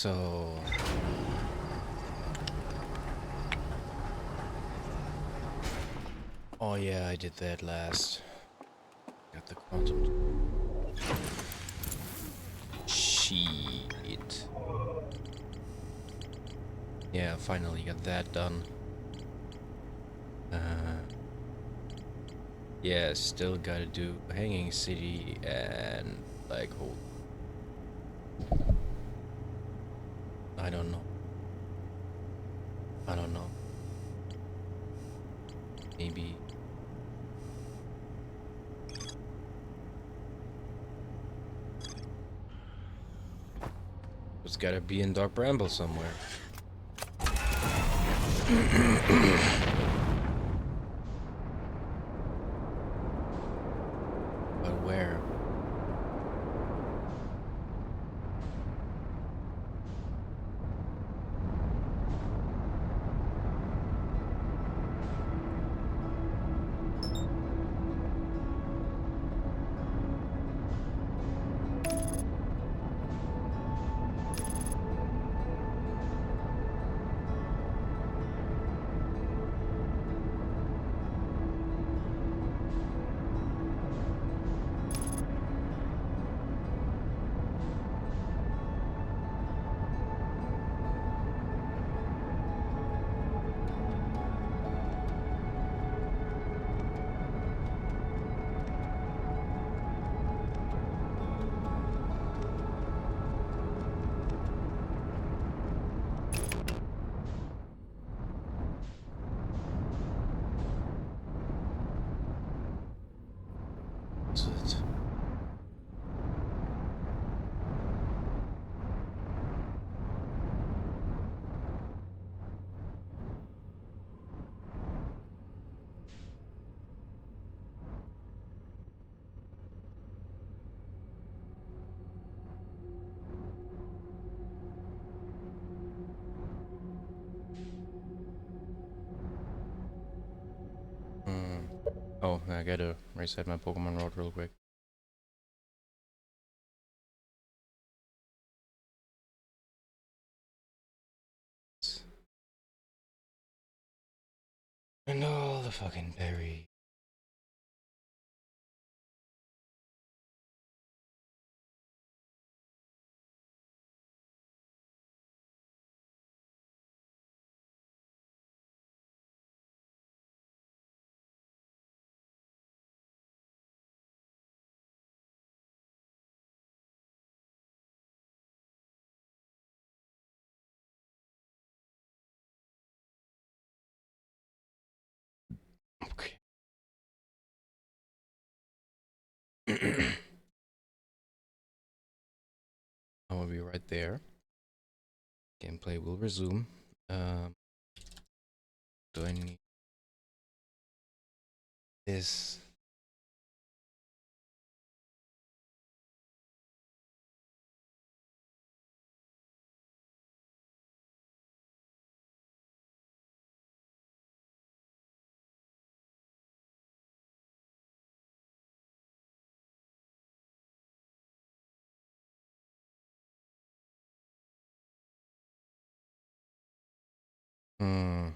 So oh yeah, I did that last. Got the quantum. Shit. Yeah, finally got that done. Yeah, still gotta do Hanging City and Black Hole. I don't know. I don't know. Maybe. It's gotta be in Dark Bramble somewhere. But where? Is it? Hmm. Oh, I gotta reset my Pokemon route real quick. And all the fucking berry. Okay. I will be right there. Gameplay will resume. Do I need this? Hmm.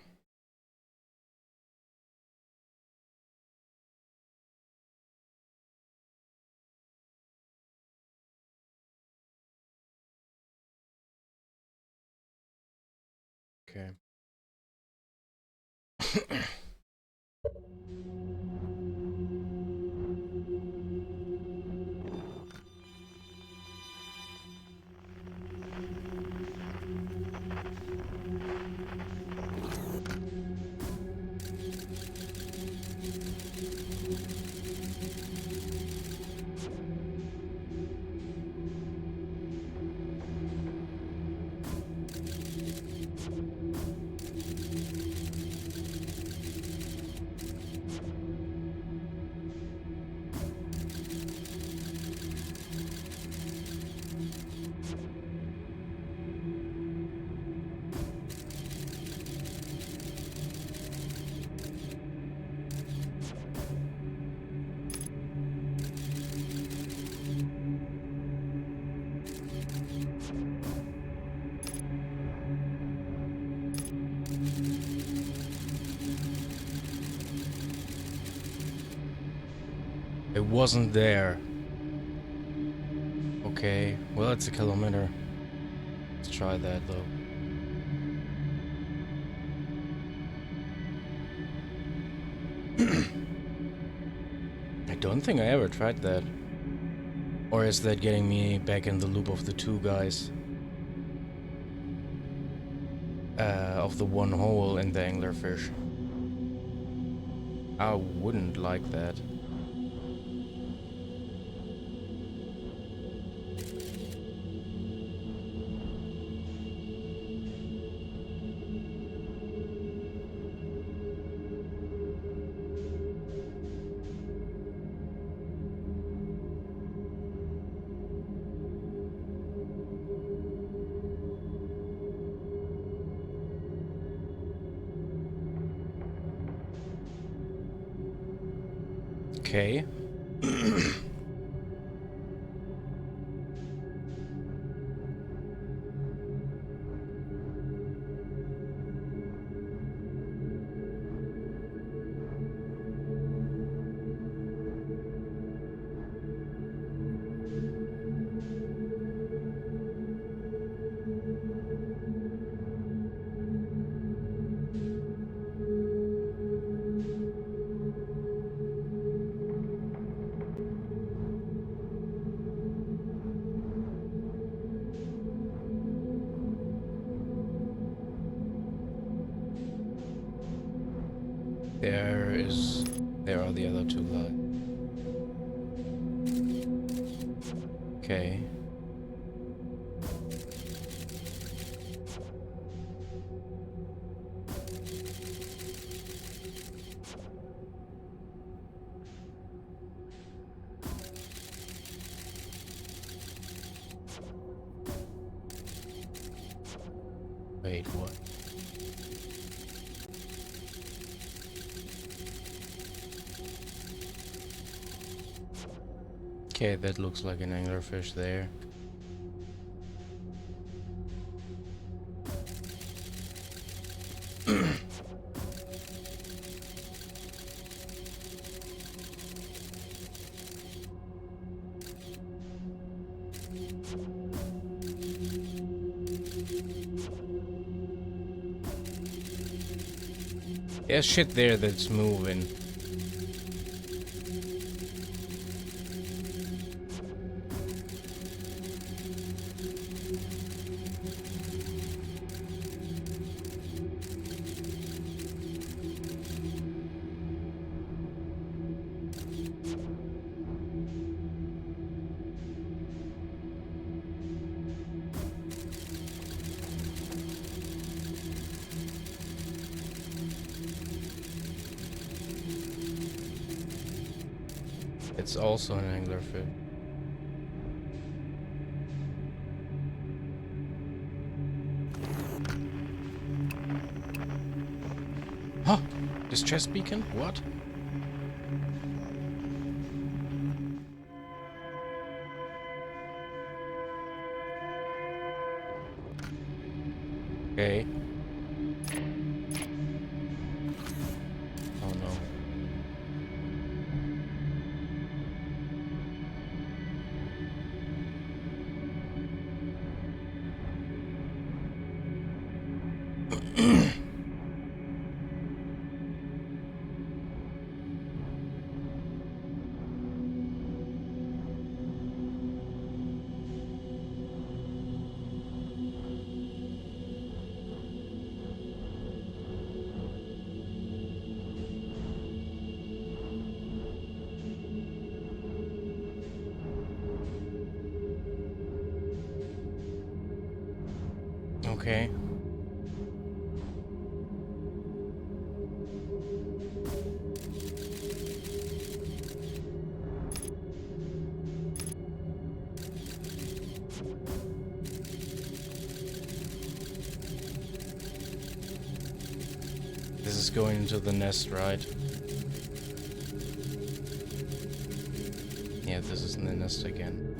Okay. It wasn't there. Okay, well, it's a kilometer. Let's try that though. I don't think I ever tried that. Or is that getting me back in the loop of the two guys? Of the one hole in the anglerfish. I wouldn't like that. Okay. There are the other two guys. Okay. Wait, what? Okay, that looks like an anglerfish there. There's shit there that's moving. It's also an anglerfish. Huh? This chest beacon? What? Okay. Oh no. Okay. This is going into the nest, right? Yeah, this is in the nest again.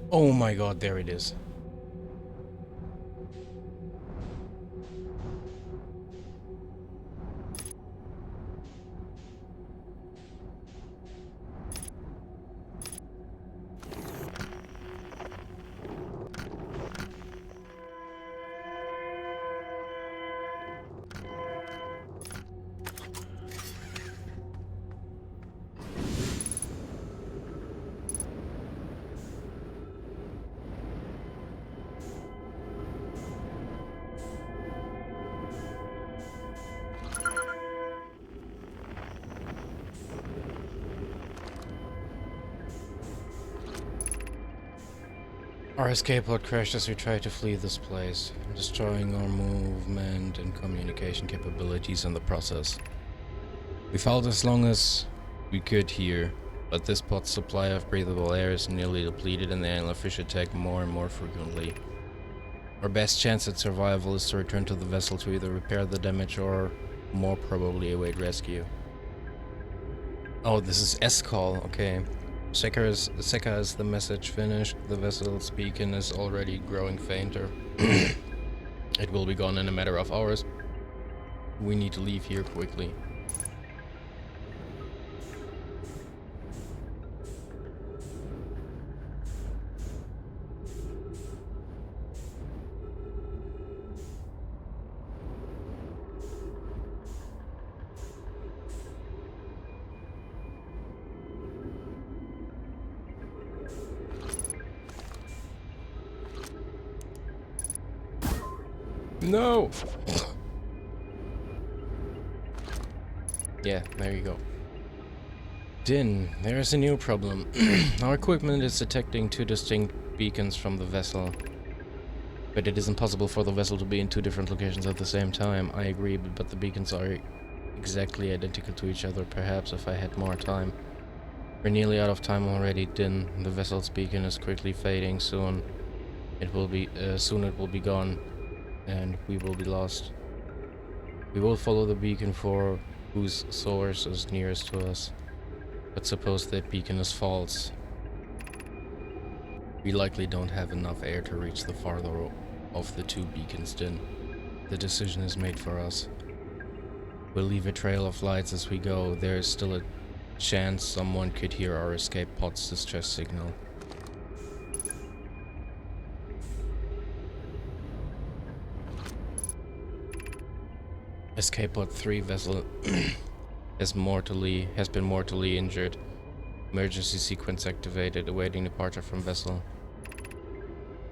Oh my god, there it is. Our escape pod crashed as we tried to flee this place, destroying our movement and communication capabilities in the process. We fought as long as we could here, but this pod's supply of breathable air is nearly depleted and the anglerfish attack more and more frequently. Our best chance at survival is to return to the vessel to either repair the damage or, more probably, await rescue. Oh, this is S-call, okay. Seka is the message finished. The vessel's beacon is already growing fainter. It will be gone in a matter of hours. We need to leave here quickly. No! Yeah, there you go. Din, there is a new problem. Our equipment is detecting two distinct beacons from the vessel. But it is impossible for the vessel to be in two different locations at the same time. I agree, but the beacons are exactly identical to each other. Perhaps if I had more time. We're nearly out of time already, Din. The vessel's beacon is quickly fading. Soon it will be gone, and we will be lost. We will follow the beacon for whose source is nearest to us. But suppose that beacon is false. We likely don't have enough air to reach the farther of the two beacons, Din. The decision is made for us. We'll leave a trail of lights as we go. There is still a chance someone could hear our escape pod's distress signal. Escape pod 3 vessel has been mortally injured. Emergency sequence activated, awaiting departure from vessel.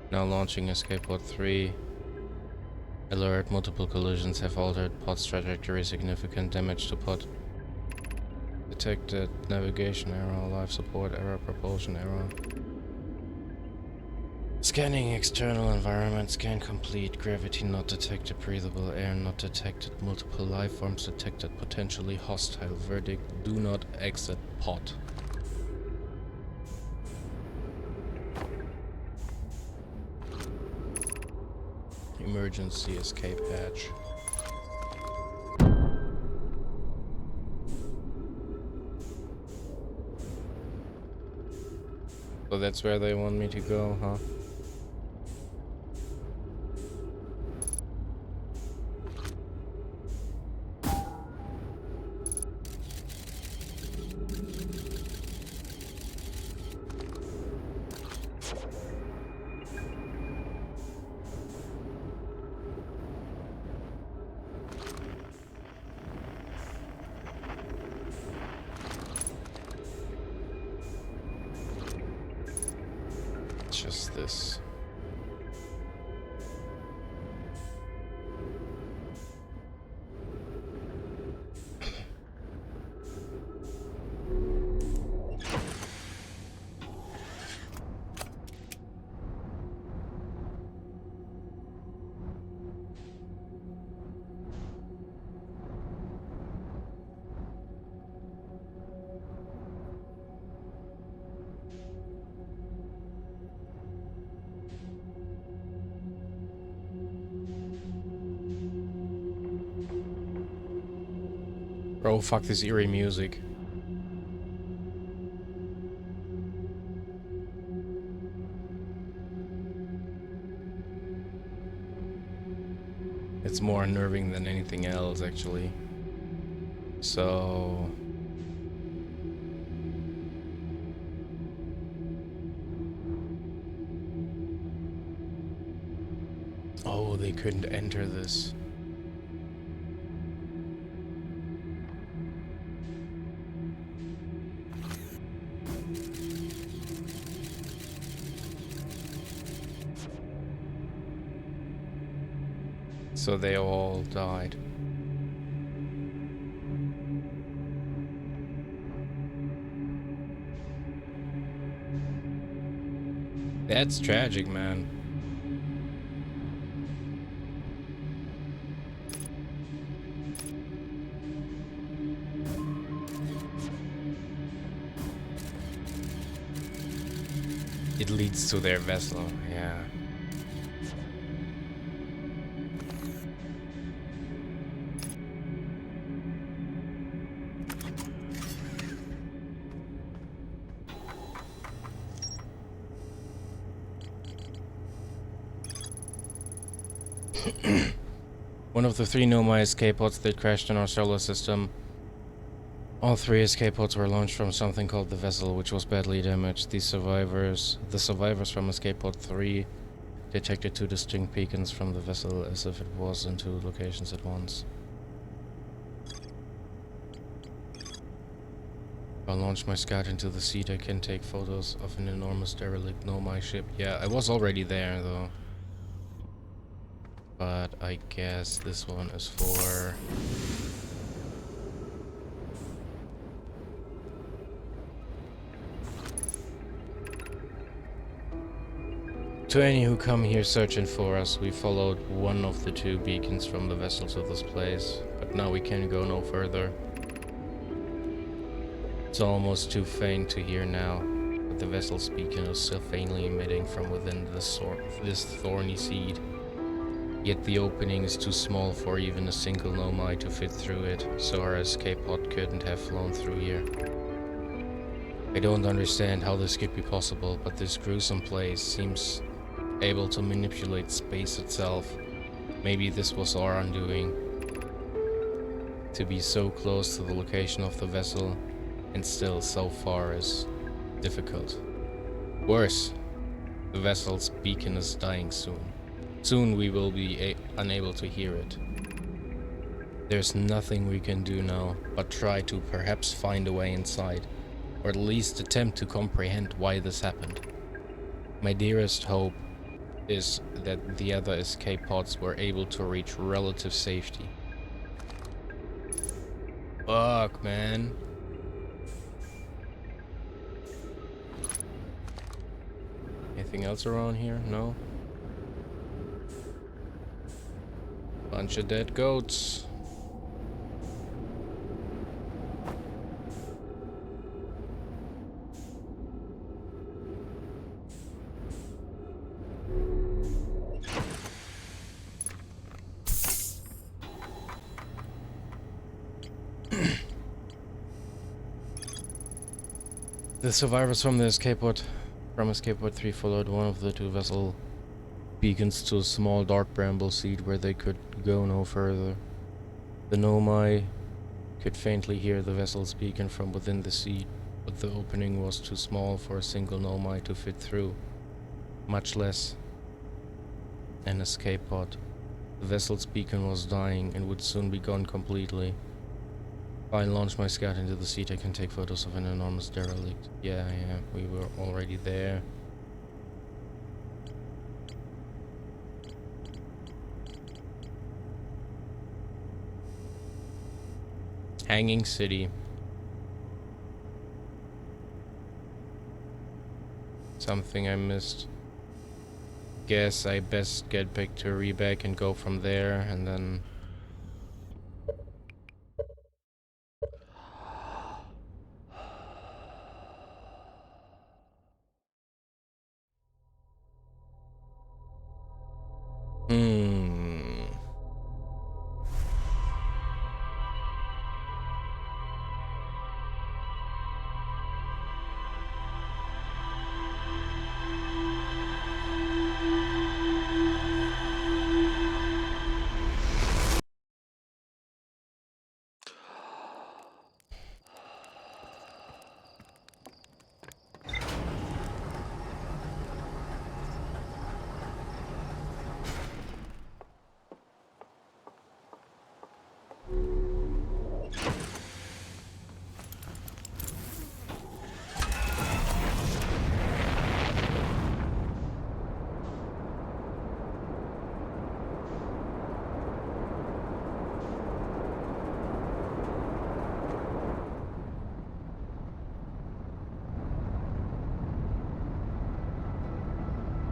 Now launching escape pod 3. Alert, multiple collisions have altered pod's trajectory, significant damage to pod. Detected navigation error, life support error, propulsion error. Scanning external environment, scan complete, gravity not detected, breathable air not detected, multiple life forms detected, potentially hostile, verdict, do not exit pod. Emergency escape hatch. So that's where they want me to go, huh? Just this. Bro, fuck this eerie music. It's more unnerving than anything else, actually. So... Oh, they couldn't enter this. So they all died. That's tragic, man. It leads to their vessel, yeah. One of the 3 Nomai escape pods that crashed in our solar system. All 3 escape pods were launched from something called the vessel, which was badly damaged. The survivors from escape pod 3 detected 2 distinct beacons from the vessel as if it was in 2 locations at once. If I launch my scout into the seat, I can take photos of an enormous derelict Nomai ship. Yeah, I was already there though. But I guess this one is for... To any who come here searching for us, we followed one of the 2 beacons from the vessel to this place, but now we can go no further. It's almost too faint to hear now, but the vessel's beacon is still faintly emitting from within this thorny seed. Yet the opening is too small for even a single Nomai to fit through it, so our escape pod couldn't have flown through here. I don't understand how this could be possible, but this gruesome place seems able to manipulate space itself. Maybe this was our undoing. To be so close to the location of the vessel and still so far is difficult. Worse, the vessel's beacon is dying soon. Soon we will be unable to hear it. There's nothing we can do now but try to perhaps find a way inside, or at least attempt to comprehend why this happened. My dearest hope is that the other escape pods were able to reach relative safety. Fuck, man. Anything else around here? No? Bunch of dead goats. The survivors from escape pod 3 followed one of the 2 vessel beacons to a small dark bramble seed where they could go no further. The Nomai could faintly hear the vessel's beacon from within the seed, but the opening was too small for a single Nomai to fit through, much less an escape pod. The vessel's beacon was dying and would soon be gone completely. If I launch my scout into the seat, I can take photos of an enormous derelict. Yeah, we were already there. Hanging City. Something I missed. Guess I best get back to Rebek and go from there, and then...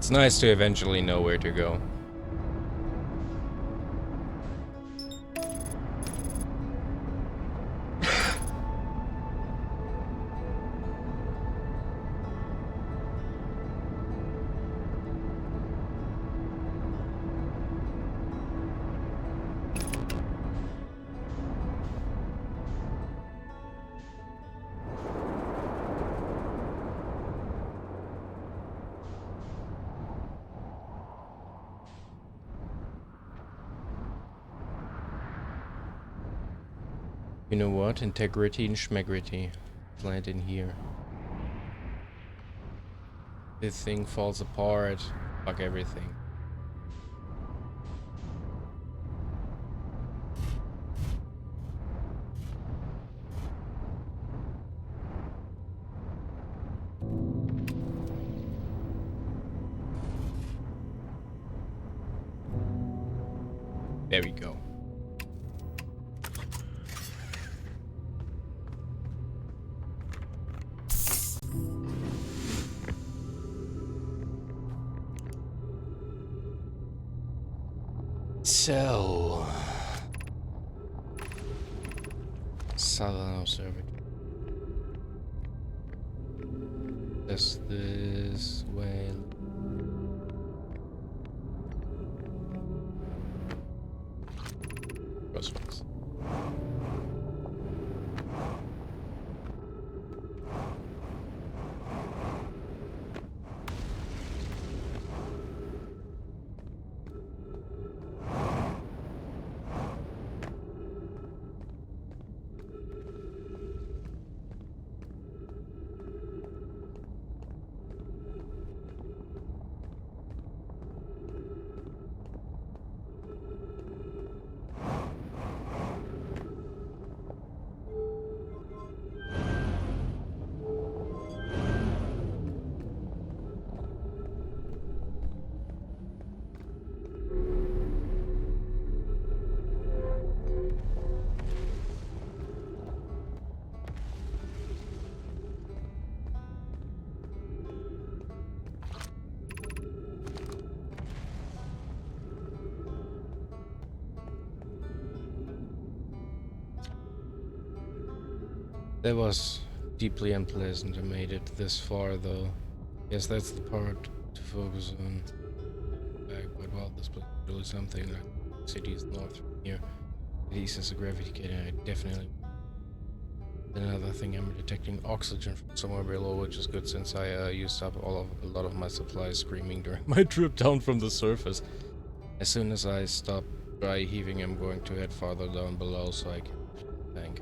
It's nice to eventually know where to go. You know what? Integrity and schmegrity. Land in here. This thing falls apart. Fuck everything. There we go. So, Southern Observatory. This way. Crosswalks. That was deeply unpleasant. I made it this far, though. Yes, that's the part to focus on. But well, this place is really something. Like city is north from here. The east is a gravity gate, and I definitely. Another thing, I'm detecting oxygen from somewhere below, which is good since I used up a lot of my supplies screaming during my trip down from the surface. As soon as I stop dry heaving, I'm going to head farther down below so I can tank.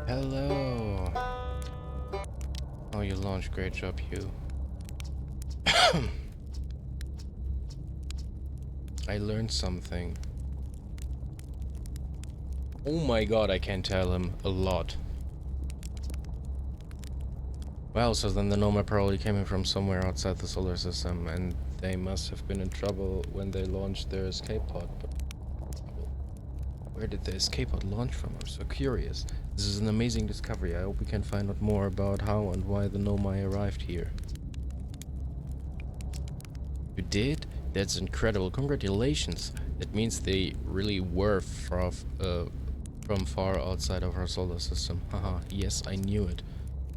Hello. Oh, you launched. Great job, you. I learned something. Oh my god, I can tell him a lot. Well, so then the Noma probably came in from somewhere outside the solar system, and they must have been in trouble when they launched their escape pod. But where did the escape pod launch from? I'm so curious. This is an amazing discovery. I hope we can find out more about how and why the Nomai arrived here. You did? That's incredible. Congratulations. That means they really were from far outside of our solar system. Haha, yes, I knew it.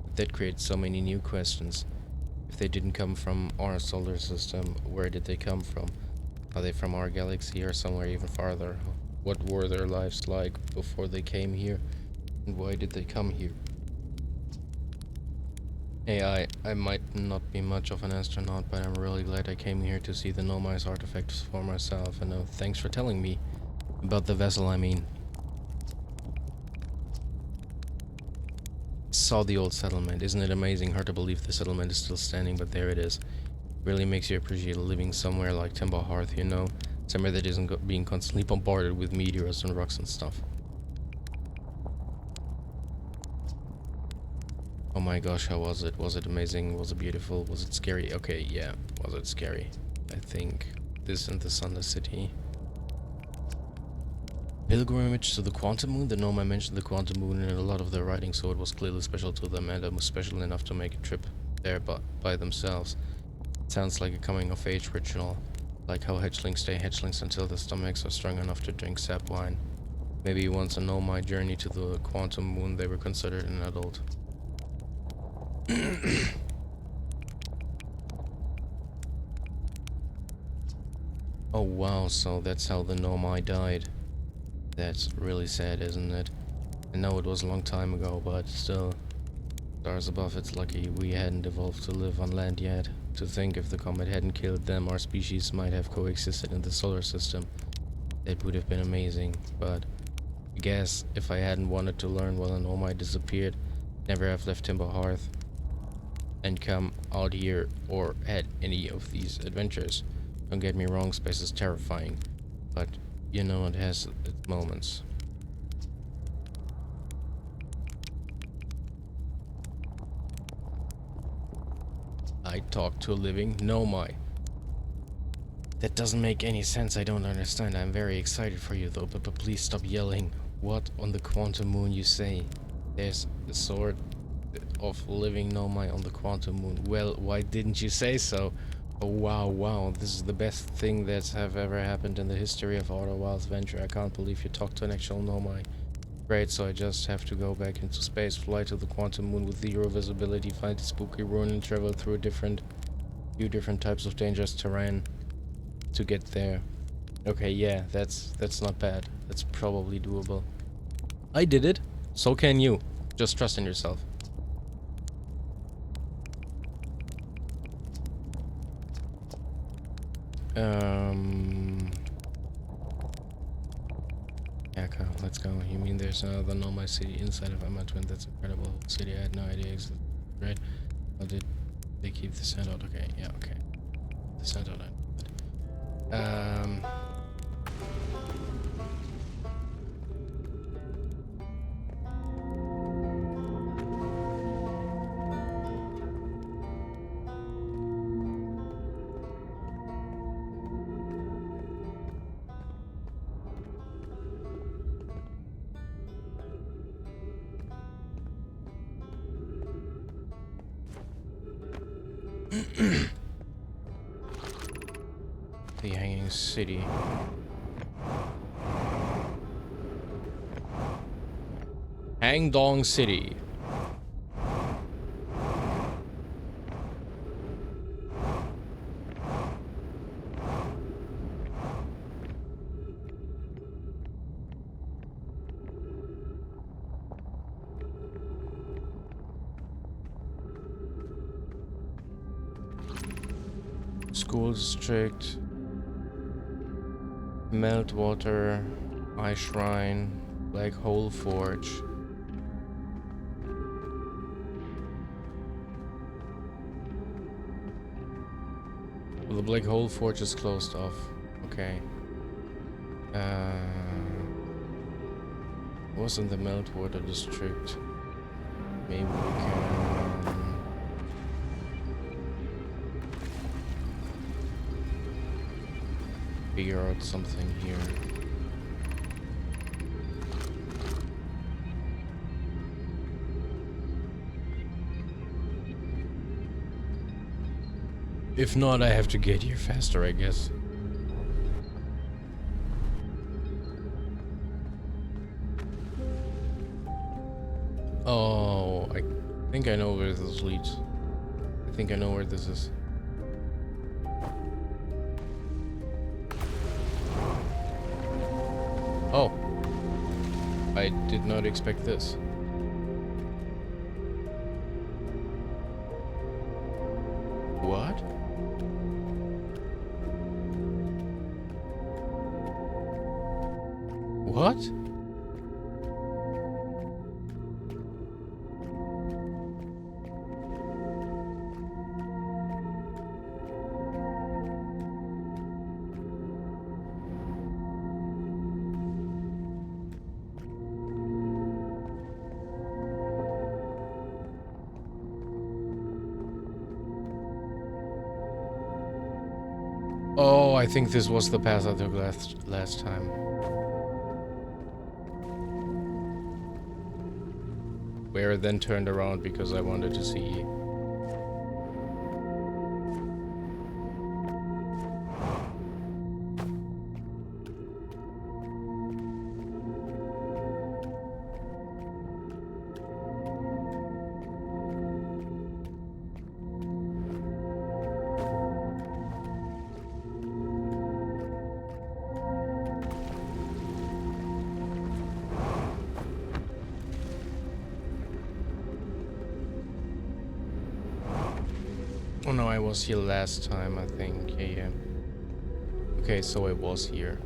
But that creates so many new questions. If they didn't come from our solar system, where did they come from? Are they from our galaxy or somewhere even farther? What were their lives like before they came here? And why did they come here? Hey, I might not be much of an astronaut, but I'm really glad I came here to see the Nomai's artifacts for myself, and thanks for telling me. About the vessel, I mean. Saw the old settlement. Isn't it amazing? Hard to believe the settlement is still standing, but there it is. Really makes you appreciate living somewhere like Timber Hearth, you know? Somewhere that isn't being constantly bombarded with meteors and rocks and stuff. Oh my gosh, how was it? Was it amazing? Was it beautiful? Was it scary? Okay, yeah. Was it scary? I think this and the Sunless City. Pilgrimage to the Quantum Moon? The Nomai mentioned the Quantum Moon in a lot of their writing, so it was clearly special to them, and it was special enough to make a trip there by themselves. It sounds like a coming-of-age ritual, like how hatchlings stay hatchlings until their stomachs are strong enough to drink sap wine. Maybe once a Nomai journey to the Quantum Moon, they were considered an adult. Oh wow, so that's how the Nomai died. That's really sad, isn't it? I know it was a long time ago, but still. Stars above, it's lucky we hadn't evolved to live on land yet. To think if the comet hadn't killed them, our species might have coexisted in the solar system. That would have been amazing, but I guess if I hadn't wanted to learn while an Nomai disappeared, never have left Timber Hearth and come out here or had any of these adventures. Don't get me wrong, space is terrifying, but you know it has its moments. I talk to a living Nomai. That doesn't make any sense, I don't understand. I'm very excited for you though, but please stop yelling. What on the Quantum Moon you say? There's a sort of living Nomai on the Quantum Moon. Well, why didn't you say so? Oh wow, this is the best thing that's have ever happened in the history of Outer Wilds Venture. I can't believe you talked to an actual Nomai. Great, so I just have to go back into space, fly to the Quantum Moon with zero visibility, find the spooky ruin and travel through a few different types of dangerous terrain to get there. Okay, yeah, that's not bad. That's probably doable. I did it. So can you. Just trust in yourself. Yeah, come, let's go. You mean there's another Nomai city inside of Amatwin? That's incredible. City I had no idea existed. Right? How did they keep the sand out? Okay, yeah, okay. The sand out. The Hanging City. Hangdong City. School district. Meltwater. Ice Shrine. Black Hole Forge. Well, the Black Hole Forge is closed off. Okay. Was in the Meltwater district. Maybe we can figure out something here. If not, I have to get here faster, I guess. Oh, I think I know where this leads. I think I know where this is. Oh. I did not expect this. What? What? Oh, I think this was the path I took last time. Where I then turned around because I wanted to see. Oh no, I was here last time, I think. Yeah. Okay, so I was here.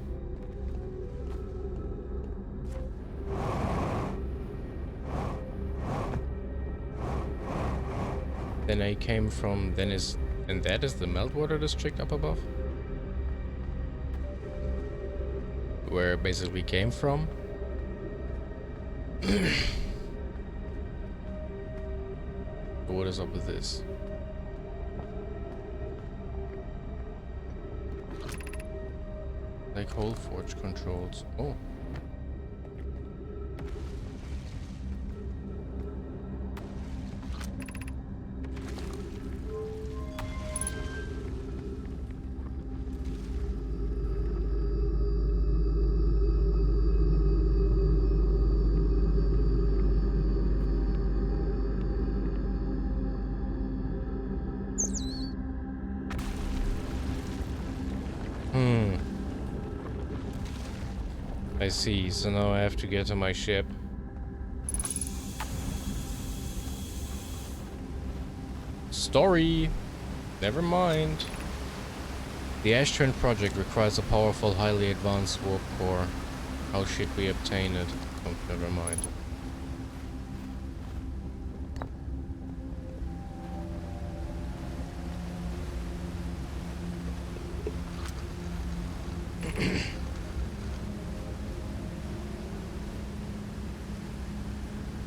Then I came from, and that is the meltwater district up above? Where I basically came from? What is up with this? Like whole forge controls. Oh. I see, so now I have to get to my ship. Story! Never mind. The Ashturn project requires a powerful, highly advanced warp core. How should we obtain it? Oh, never mind.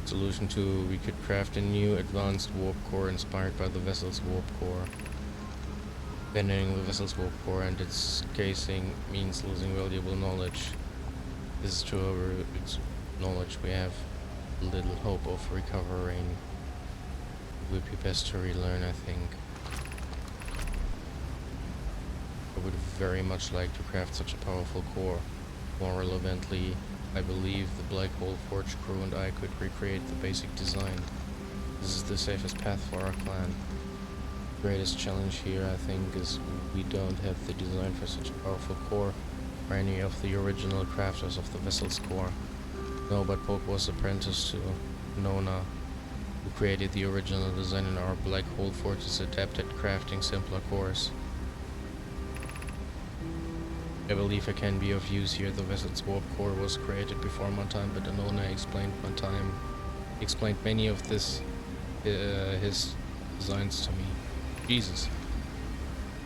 Solution 2, we could craft a new advanced warp core inspired by the vessel's warp core. Abandoning the vessel's warp core and its casing means losing valuable knowledge. This is true, however, its knowledge we have little hope of recovering. It would be best to relearn, I think. I would very much like to craft such a powerful core. More relevantly, I believe the Black Hole Forge crew and I could recreate the basic design. This is the safest path for our clan. The greatest challenge here, I think, is we don't have the design for such a powerful core or any of the original crafters of the vessel's core. No, but Poke was apprenticed to Nona, who created the original design, and our Black Hole Forge is adept at crafting simpler cores. I believe I can be of use here. The vessel's warp core was created before my time, but Anona explained many of his designs to me. Jesus.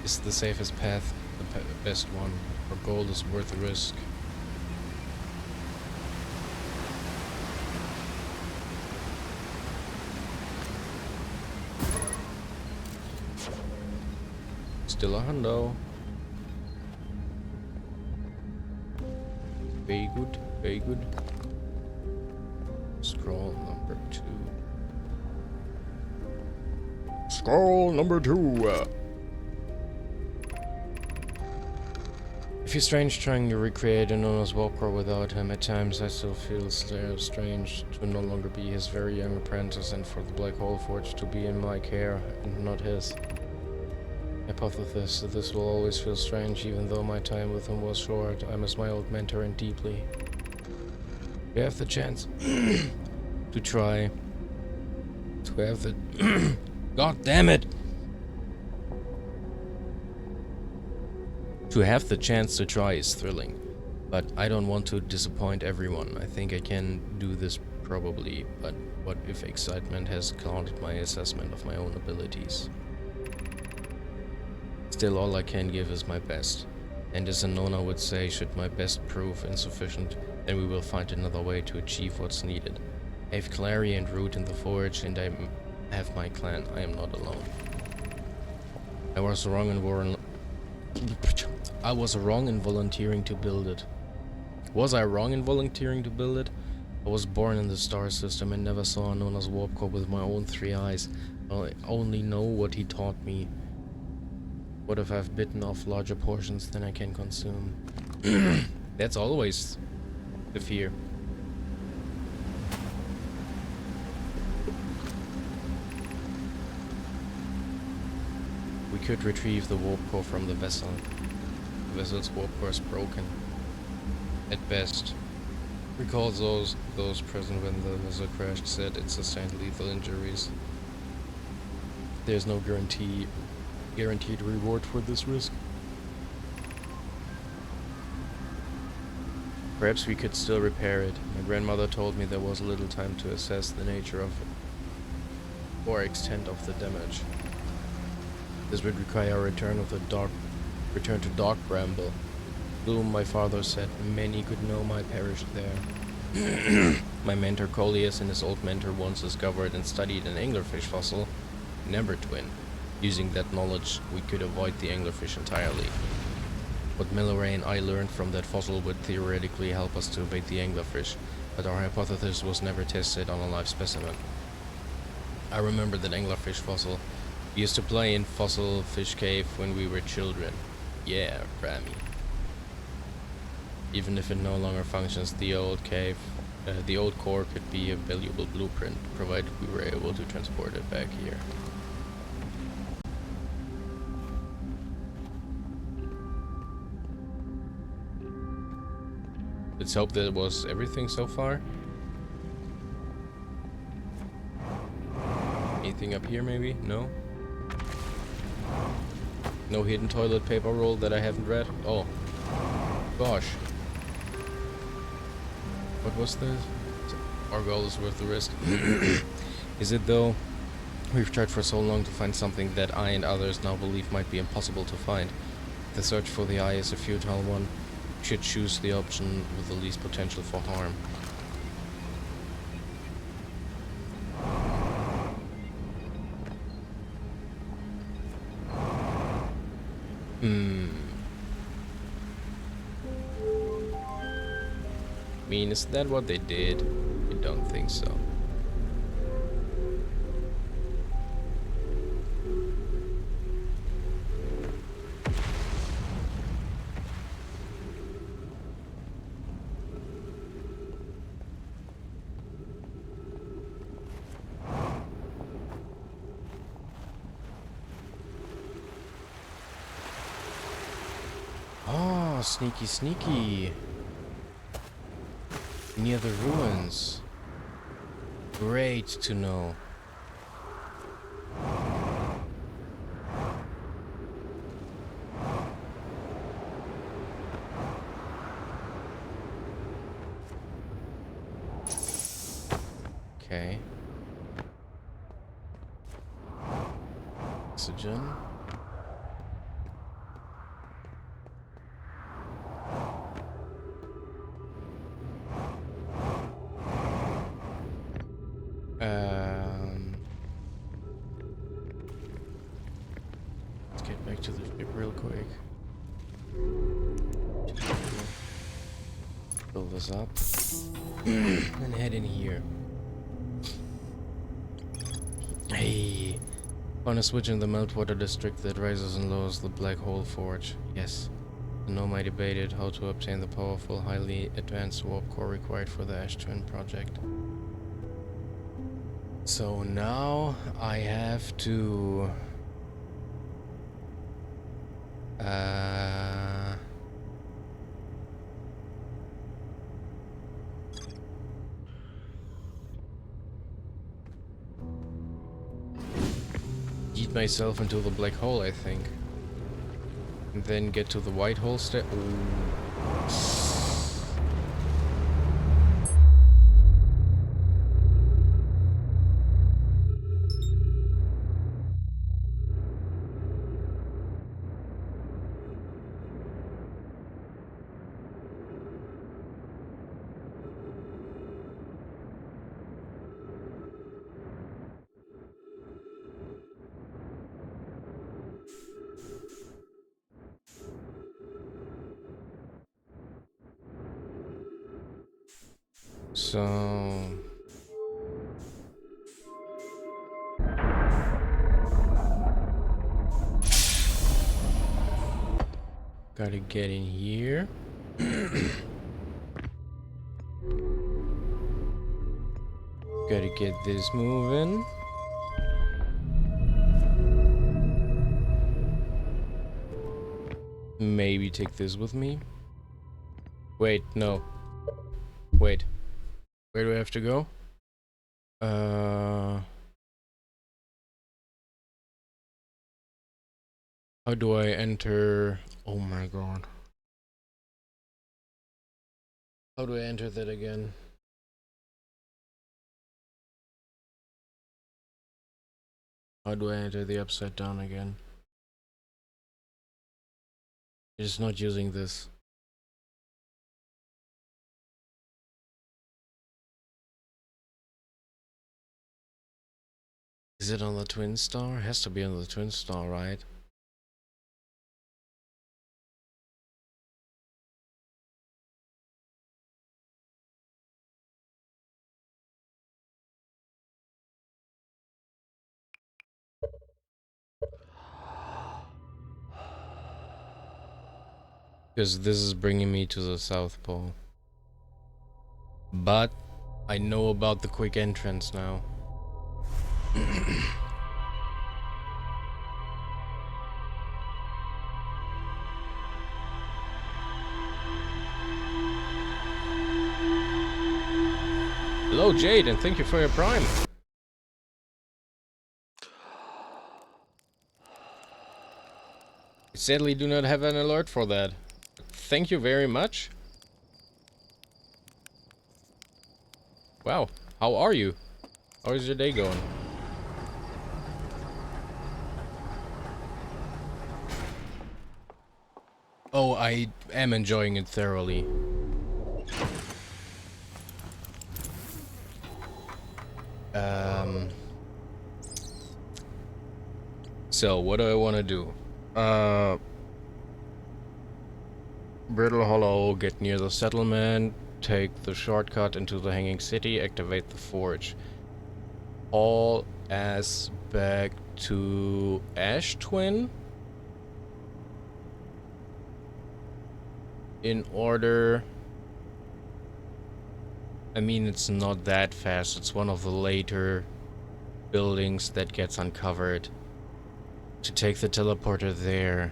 Is the safest path the best one? Our goal is worth the risk. Still a hundo. Very good, very good. Scroll number 2. Scroll number 2. It feels strange trying to recreate Anona's warp core without him. At times I still feel strange to no longer be his very young apprentice and for the Black Hole Forge to be in my care and not his. Hypothesis that this will always feel strange even though my time with him was short. I miss my old mentor and deeply. You have the chance to try to have the God damn it! To have the chance to try is thrilling, but I don't want to disappoint everyone. I think I can do this probably, but what if excitement has clouded my assessment of my own abilities? Still, all I can give is my best. And as Anona would say, should my best prove insufficient, then we will find another way to achieve what's needed. I have Clary and Root in the Forge, and I have my clan. I am not alone. I was wrong and I was wrong in volunteering to build it. Was I wrong in volunteering to build it? I was born in the star system and never saw Anona's warp core with my own 3 eyes. I only know what he taught me. What if I've bitten off larger portions than I can consume? That's always the fear. We could retrieve the warp core from the vessel. The vessel's warp core is broken. At best. Recall those present when the vessel crashed said it sustained lethal injuries. There's no guaranteed reward for this risk. Perhaps we could still repair it. My grandmother told me there was little time to assess the nature of it or extent of the damage. This would require a return to Dark Bramble. Bloom, my father said, many could know I perished there. My mentor Coleus and his old mentor once discovered and studied an anglerfish fossil, Never Twin. Using that knowledge, we could avoid the anglerfish entirely. What Milleray and I learned from that fossil would theoretically help us to evade the anglerfish, but our hypothesis was never tested on a live specimen. I remember that anglerfish fossil. We used to play in Fossil Fish Cave when we were children. Yeah, Rami. Even if it no longer functions, the old core could be a valuable blueprint, provided we were able to transport it back here. Let's hope that was everything so far. Anything up here maybe? No? No hidden toilet paper roll that I haven't read? Oh. Gosh. What was this? Our goal is worth the risk. Is it though? We've tried for so long to find something that I and others now believe might be impossible to find. The search for the eye is a futile one. We should choose the option with the least potential for harm. I mean, is that what they did? I don't think so. Oh, sneaky, sneaky. Near the ruins. Great to know. Okay. Oxygen. Let's get back to the ship real quick. Fill this up. And head in here. Hey. Found a switch in the meltwater district that raises and lowers the black hole forge. Yes. The Nomai debated how to obtain the powerful, highly advanced warp core required for the Ash Twin project. So now I have to yeet myself into the black hole, I think. And then get to the white hole step. So gotta get in here. Gotta get this moving. Maybe take this with me. Wait, no. Wait. Where do I have to go? How do I enter? Oh my god. How do I enter that again? How do I enter the upside down again? It is not using this. Is it on the twin star? It has to be on the twin star, right? Because this is bringing me to the South Pole. But I know about the quick entrance now. Hello Jade, and thank you for your prime. I sadly do not have an alert for that. Thank you very much. Wow, how are you? How is your day going? Oh, I am enjoying it thoroughly. So what do I want to do? Brittle Hollow, get near the settlement, take the shortcut into the Hanging City, activate the forge. All as back to Ash Twin. In order... I mean, it's not that fast, it's one of the later buildings that gets uncovered. To take the teleporter there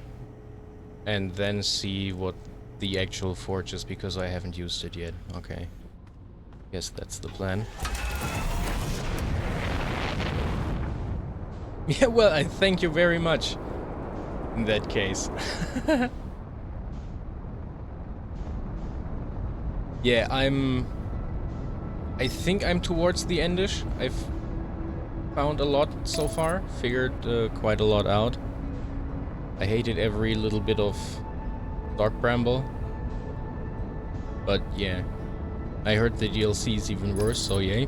and then see what the actual forge is, because I haven't used it yet. Okay. Guess that's the plan. Yeah, well, I thank you very much in that case. Yeah, I think I'm towards the endish. I've found a lot so far, figured quite a lot out. I hated every little bit of dark bramble, but yeah, I heard the DLC is even worse, so yay.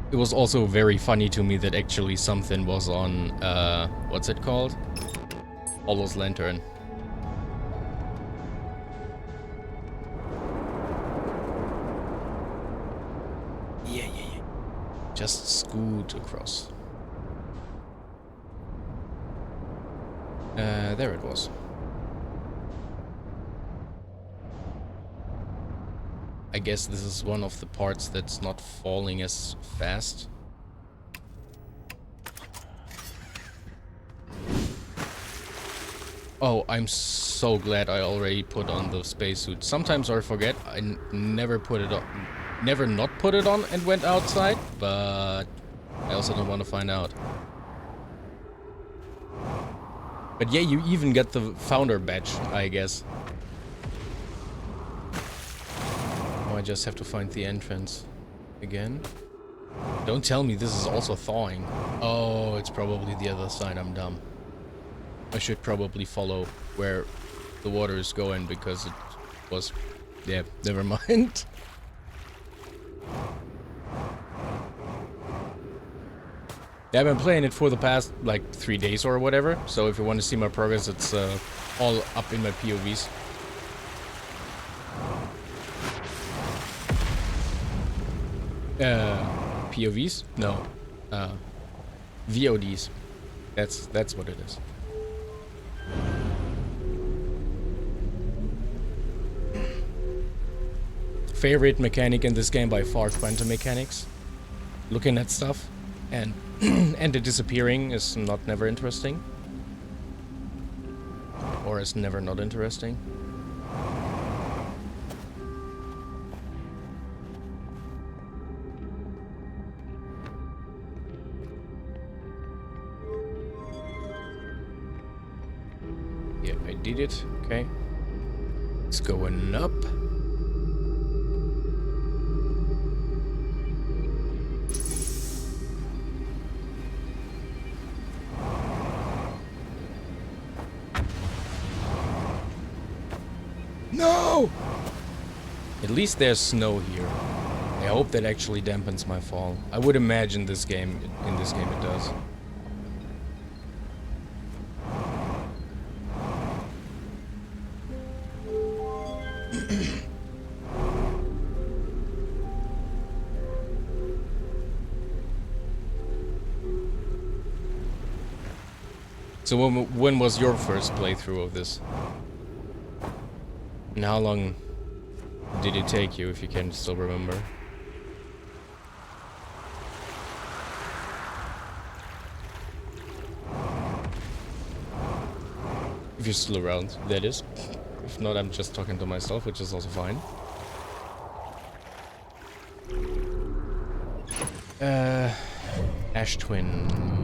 It was also very funny to me that actually something was on what's it called? Hollow's Lantern. Yeah. Just scoot across. There it was. I guess this is one of the parts that's not falling as fast. Oh, I'm so glad I already put on the spacesuit. Sometimes I forget. I never put it on. Never not put it on and went outside, but I also don't want to find out. But yeah, you even get the founder badge, I guess. Oh, I just have to find the entrance again. Don't tell me this is also thawing. Oh, it's probably the other side. I'm dumb. I should probably follow where the water is going, because it was... Yeah, never mind. Yeah, I've been playing it for the past like 3 days or whatever. So if you want to see my progress, it's all up in my POVs. POVs? No. VODs. That's what it is. Favorite mechanic in this game by far, quantum mechanics. Looking at stuff and and the disappearing is never interesting. Or is never not interesting. Yeah, I did it. Okay. It's going up. No! At least there's snow here. I hope that actually dampens my fall. I would imagine in this game it does. So when was your first playthrough of this? And how long did it take you, if you can still remember? If you're still around, that is. If not, I'm just talking to myself, which is also fine. Ash Twin.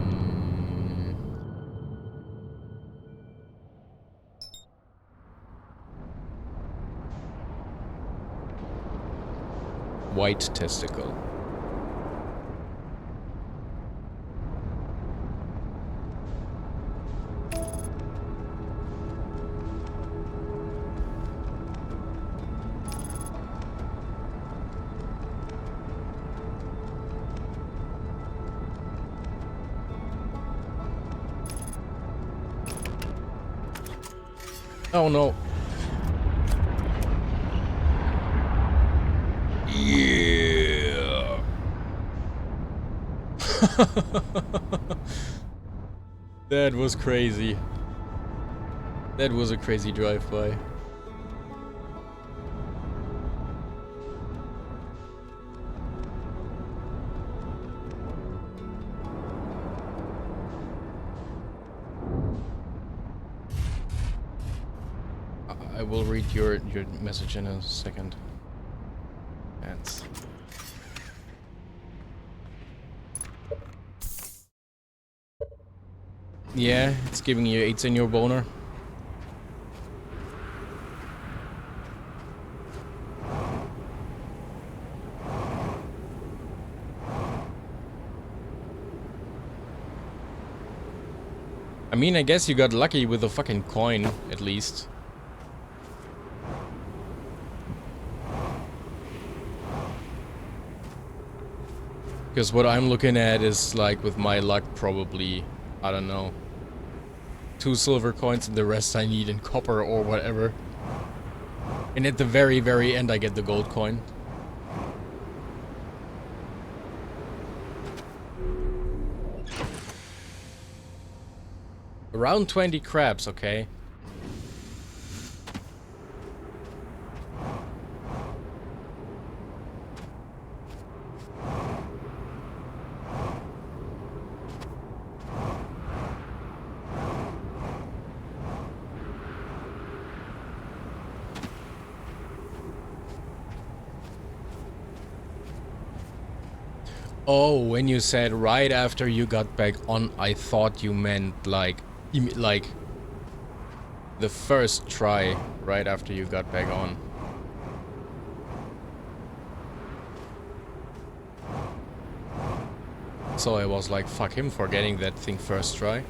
White testicle. Oh no. Yeah. That was crazy. That was a crazy drive-by. I will read your message in a second. That's... Yeah, it's giving you 8s in your boner. I mean, I guess you got lucky with the fucking coin, at least. Because what I'm looking at is, like, with my luck, probably, I don't know, 2 silver coins and the rest I need in copper or whatever. And at the very, very end I get the gold coin. Around 20 crabs, okay. Oh, when you said right after you got back on, I thought you meant like the first try right after you got back on. So I was like, fuck him for getting that thing first try.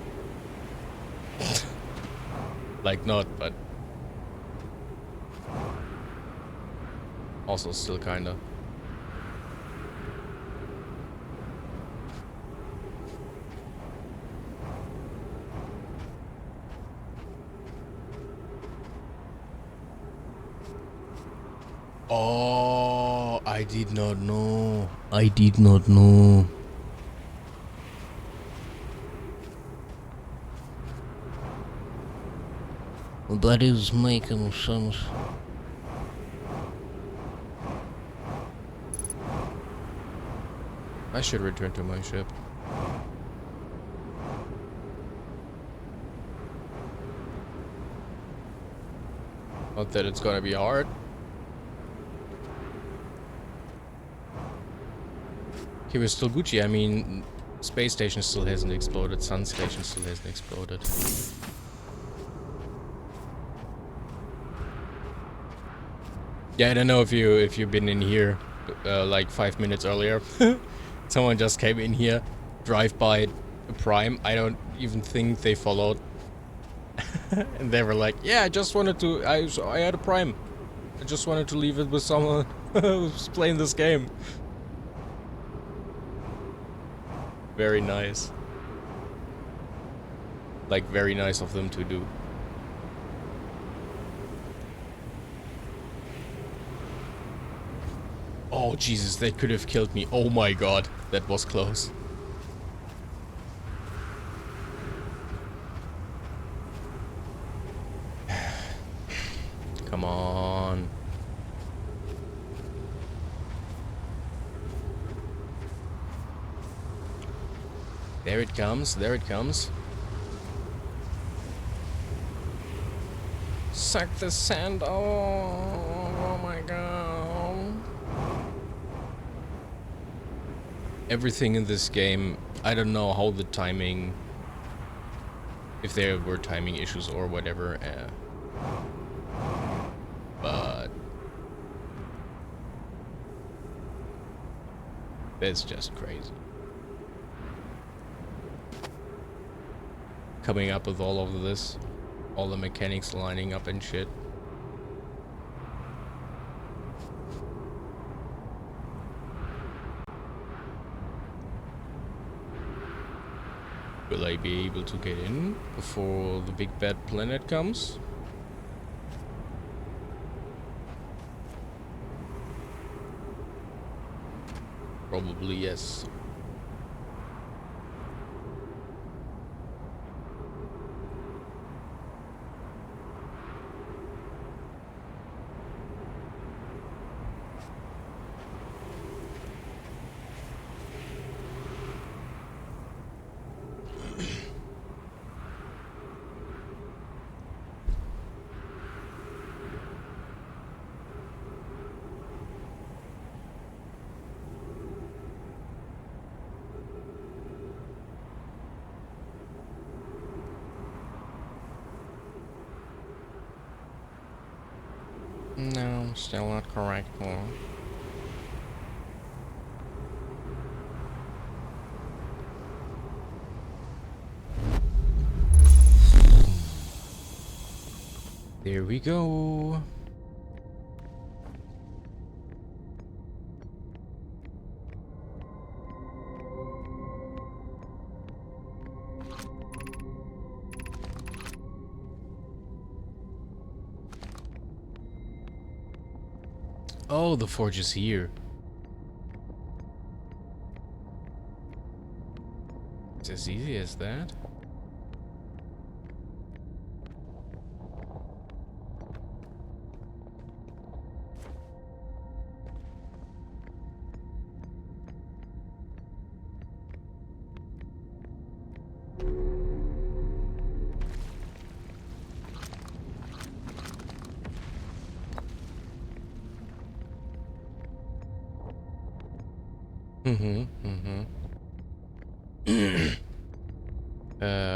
Like not, but also still kinda. Oh, I did not know. I did not know. That is making sense. I should return to my ship. Not that it's gonna be hard. Okay, we're still Gucci. I mean, space station still hasn't exploded. Sun station still hasn't exploded. Yeah, I don't know if you've been in here like 5 minutes earlier. Someone just came in here, drive by a prime. I don't even think they followed. And they were like, yeah, I just wanted to, I had a prime. I just wanted to leave it with someone who's playing this game. Very nice. Like, very nice of them to do. Oh, Jesus, that could have killed me. Oh my god, that was close. Come on. There it comes, there it comes. Suck the sand. Oh my god. Everything in this game, I don't know how the timing, if there were timing issues or whatever, but that's just crazy. Coming up with all of this, all the mechanics lining up and shit. Will I be able to get in before the big bad planet comes? Probably yes. No, still not correct. There we go. Oh, the forge is here. It's as easy as that.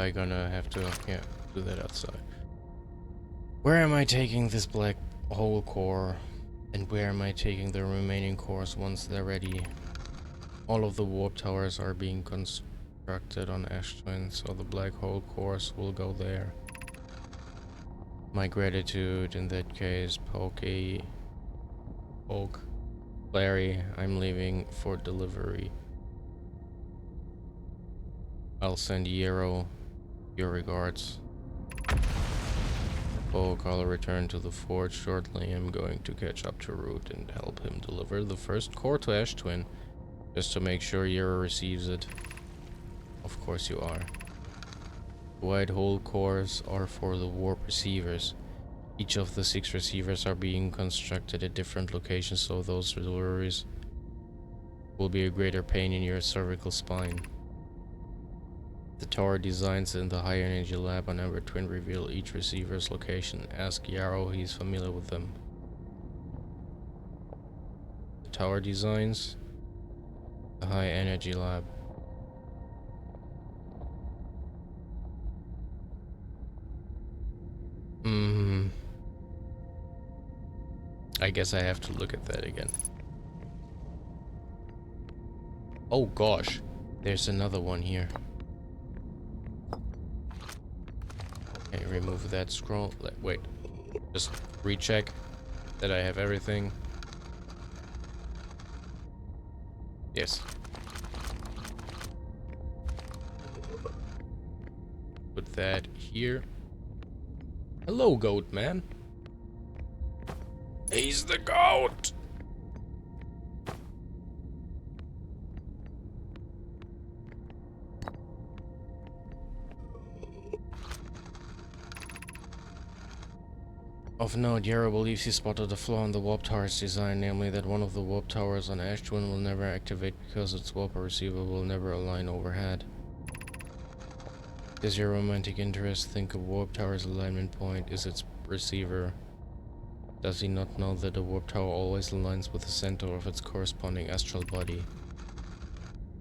I'm gonna have to, yeah, do that outside. Where am I taking this black hole core? And where am I taking the remaining cores once they're ready? All of the warp towers are being constructed on Ash Twin, so the black hole cores will go there. My gratitude in that case, Poke, Larry, I'm leaving for delivery. I'll send Yero your regards. Poke. I'll return to the forge shortly. I'm going to catch up to Root and help him deliver the first core to Ash Twin, just to make sure Yara receives it. Of course you are. The white hole cores are for the warp receivers. Each of the 6 receivers are being constructed at different locations, so those deliveries will be a greater pain in your cervical spine. The tower designs in the high energy lab on Ember Twin reveal each receiver's location. Ask Yarrow, he's familiar with them. The tower designs, the high energy lab. I guess I have to look at that again. Oh gosh, there's another one here. Okay, remove that scroll. Wait, just recheck that I have everything. Yes. Put that here. Hello, goat man. He's the goat! Of note, Yarrow believes he spotted a flaw in the warp tower's design, namely that one of the warp towers on Ash Twin will never activate because its warper receiver will never align overhead. Does your romantic interest think a warp tower's alignment point is its receiver? Does he not know that a warp tower always aligns with the center of its corresponding astral body?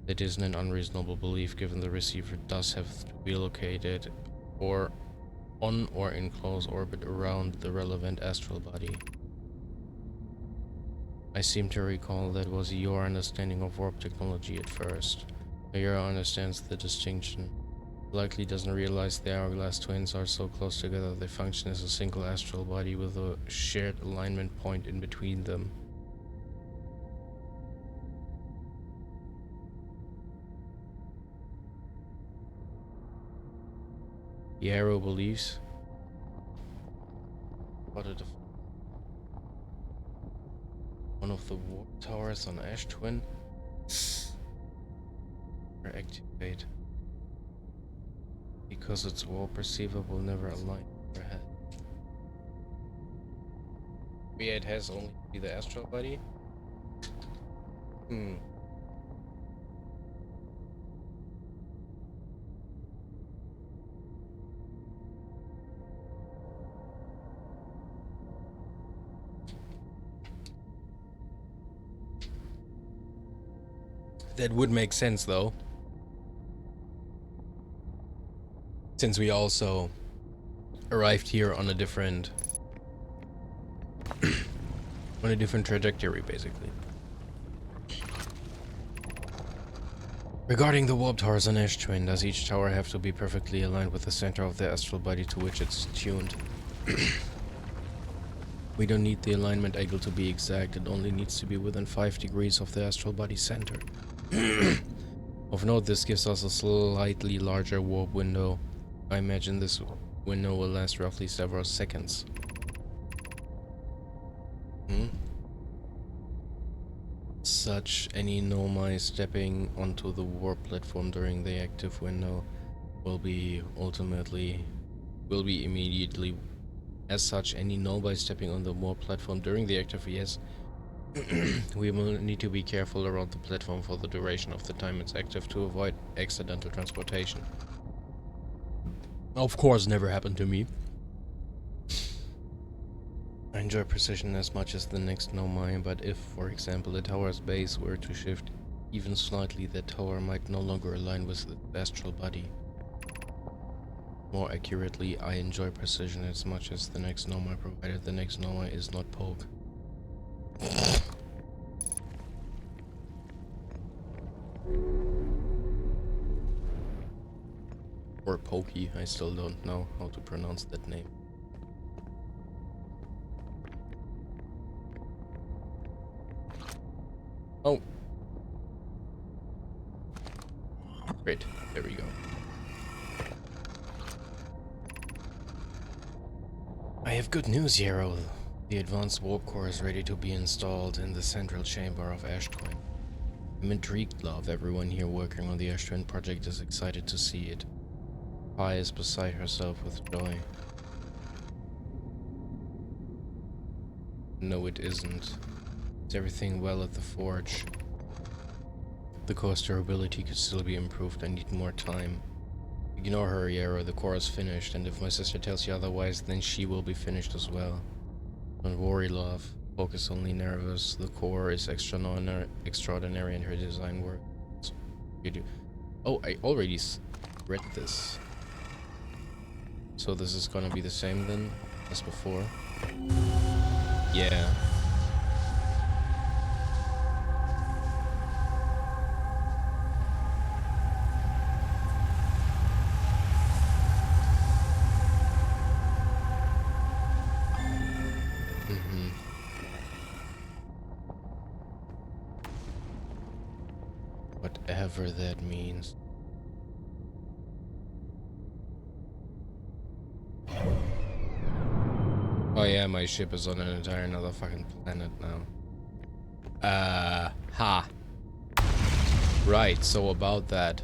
It isn't an unreasonable belief, given the receiver does have to be located or on or in close orbit around the relevant astral body. I seem to recall that was your understanding of warp technology at first. Yara understands the distinction. Likely doesn't realize the hourglass twins are so close together they function as a single astral body with a shared alignment point in between them. Yarrow believes one of the warp towers on Ash Twin are activate because its warp receiver will never align overhead. Yeah, it has only to be the astral body. That would make sense though, since we also arrived here on a different trajectory, basically. Regarding the warp towers on Ash Twin, does each tower have to be perfectly aligned with the center of the astral body to which it's tuned? We don't need the alignment angle to be exact, it only needs to be within 5 degrees of the astral body center. Of note, this gives us a slightly larger warp window. I imagine this window will last roughly several seconds. Such, any nomai stepping onto the warp platform during the active window will be immediately. As such, any nomai stepping on the warp platform during the active, yes. We will need to be careful around the platform for the duration of the time it's active to avoid accidental transportation. Of course, never happened to me. I enjoy precision as much as the next nomai, but if, for example, the tower's base were to shift even slightly, the tower might no longer align with the astral body. More accurately, I enjoy precision as much as the next nomai, provided the next nomai is not poke. Or Pokey, I still don't know how to pronounce that name. Oh. Great, there we go. I have good news, Yarrow. The advanced warp core is ready to be installed in the central chamber of Ash Twin. I'm intrigued, love. Everyone here working on the Ash Twin project is excited to see it. Pi is beside herself with joy. No, it isn't. Is everything well at the forge? The core's durability could still be improved. I need more time. Ignore her, Yarrow. The core is finished, and if my sister tells you otherwise, then she will be finished as well. Don't worry, love. Folk is only nervous. The core is extraordinary and her design works. You do. Oh, I already read this. So this is gonna be the same then as before? Yeah. Whatever that means. Oh yeah, my ship is on an entire another fucking planet now. Ha. Right, so about that.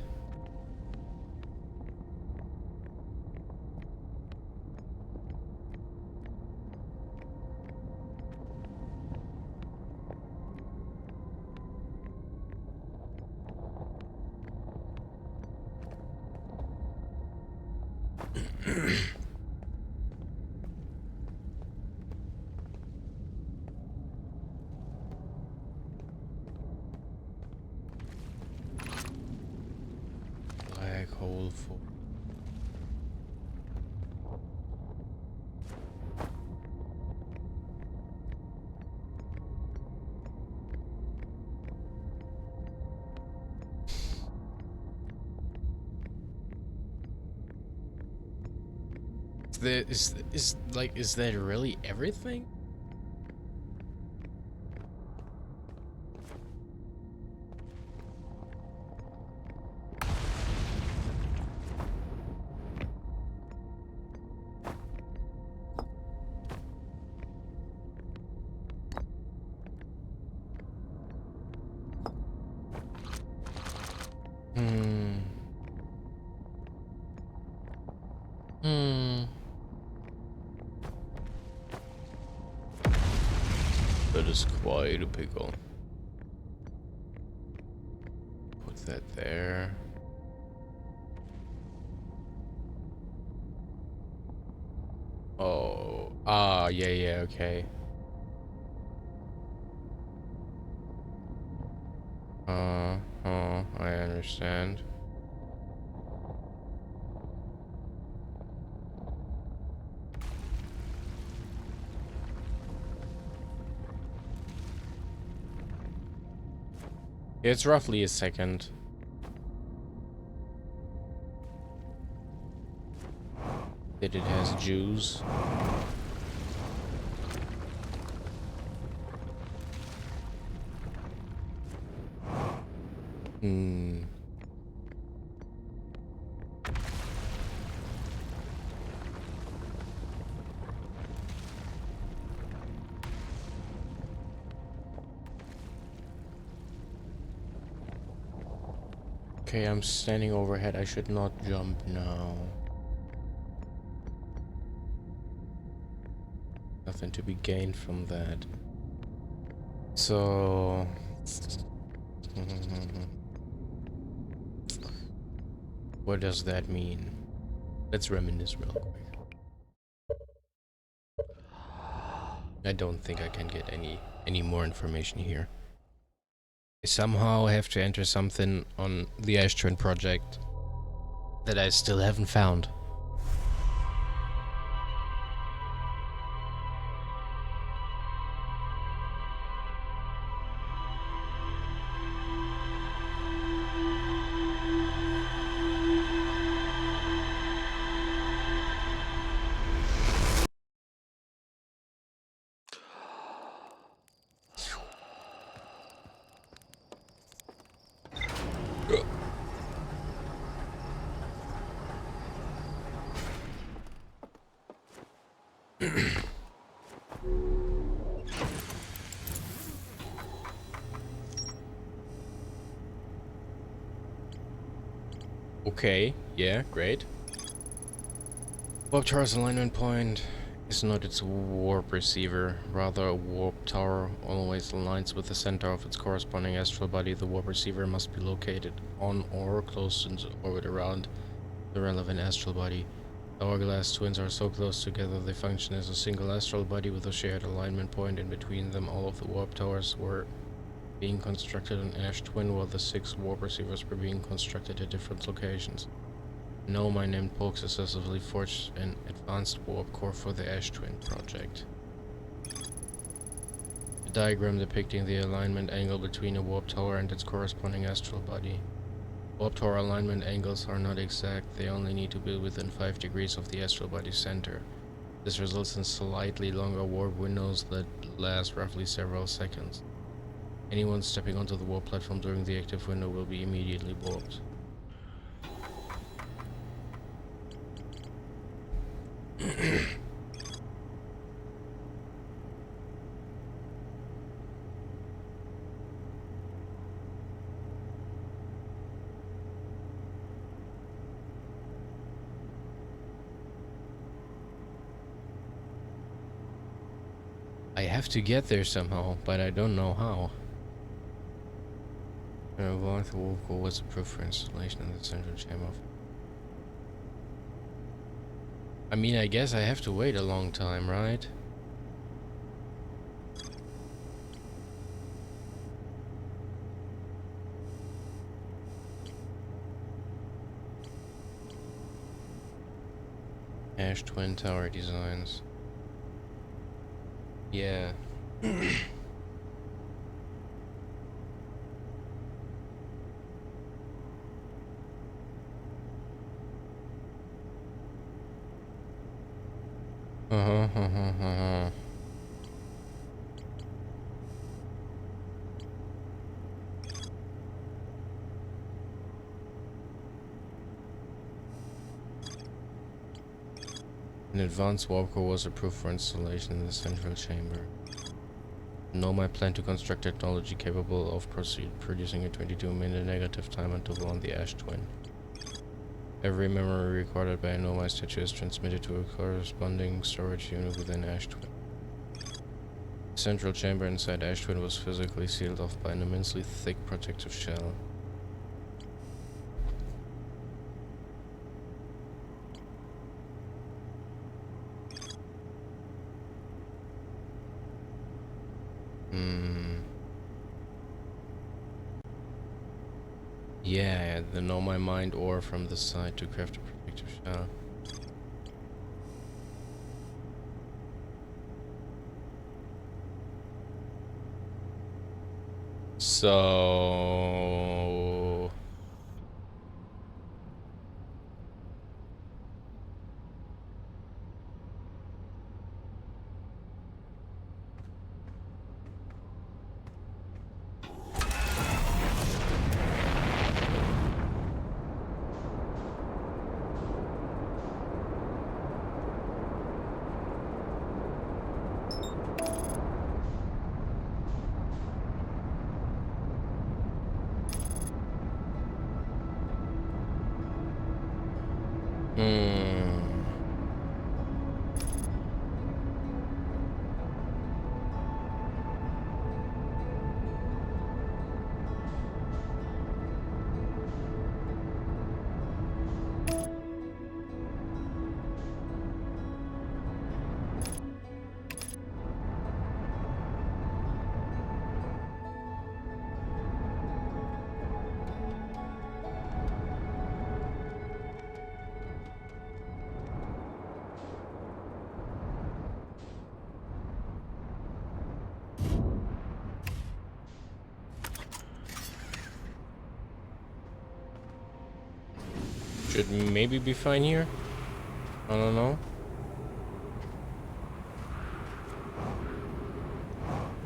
Black hole for is that really everything? That is quite a pickle. Put that there. Oh, yeah, okay. I understand. It's roughly a second. That it has Jews. Okay, I'm standing overhead. I should not jump now. Nothing to be gained from that. So... what does that mean? Let's reminisce real quick. I don't think I can get any more information here. I somehow have to enter something on the Ash Twin project that I still haven't found. Okay, yeah, great. Warp tower's alignment point is not its warp receiver, rather a warp tower always aligns with the center of its corresponding astral body. The warp receiver must be located on or close to orbit around the relevant astral body. Hourglass twins are so close together they function as a single astral body with a shared alignment point in between them. All of the warp towers were being constructed in Ash Twin, while the 6 warp receivers were being constructed at different locations. No, my named Polk successfully forged an advanced warp core for the Ash Twin project. A diagram depicting the alignment angle between a warp tower and its corresponding astral body. Warp tower alignment angles are not exact, they only need to be within 5 degrees of the astral body's center. This results in slightly longer warp windows that last roughly several seconds. Anyone stepping onto the warp platform during the active window will be immediately warped. I have to get there somehow, but I don't know how. Warp core was approved for installation in the central chamber. I mean, I guess I have to wait a long time, right? Ash Twin Tower designs. Yeah. Uh-huh. An advanced warp core was approved for installation in the central chamber. Know my plan to construct technology capable of producing a 22-minute negative time interval on the Ash Twin. Every memory recorded by a Nomai statue is transmitted to a corresponding storage unit within Ash Twin. The central chamber inside Ash Twin was physically sealed off by an immensely thick protective shell. Yeah, the Know My Mind ore from the side to craft a protective shell. So... Should maybe be fine here? I don't know.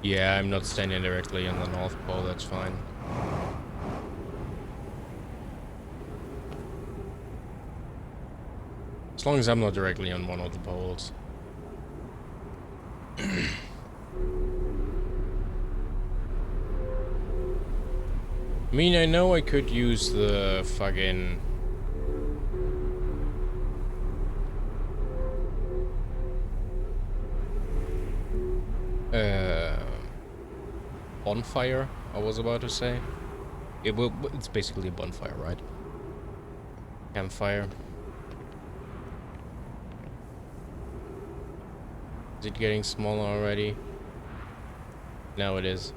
Yeah, I'm not standing directly on the North Pole, that's fine. As long as I'm not directly on one of the poles. I mean, I know I could use the fucking... bonfire, I was about to say. It's basically a bonfire, right? Campfire. Is it getting smaller already? Now it is.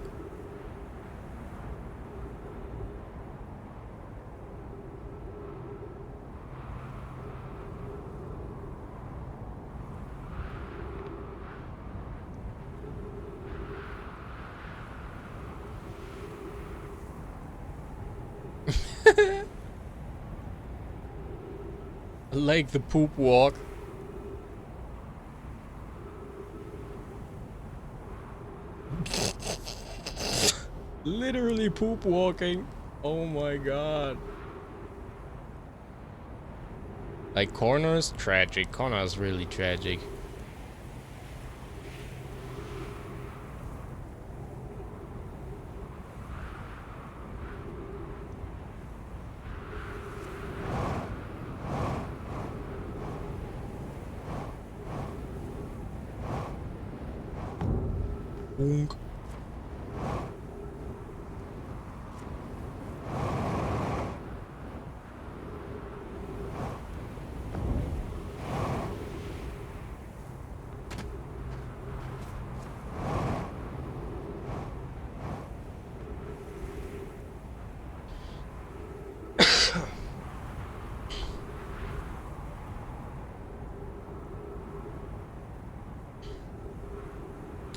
I like the poop walk. Literally poop walking. Oh my god. Like corners, tragic. Corners really tragic. Boonk.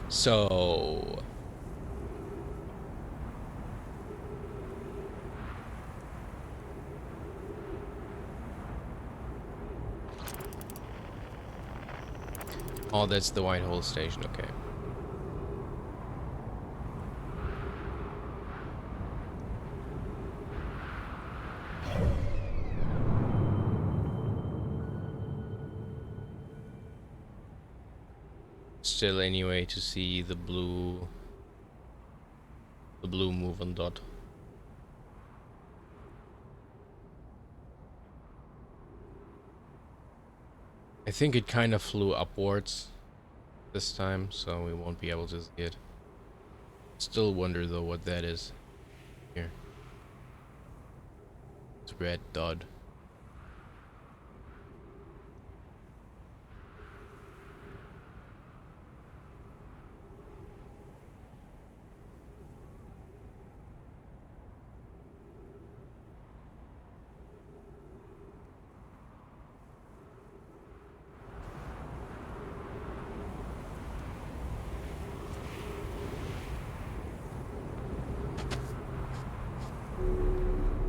So... Oh, that's the Whitehall station, okay. Still anyway to see the blue move on dot. I think it kind of flew upwards this time, so we won't be able to see it. Still wonder though what that is. Here. It's red dot.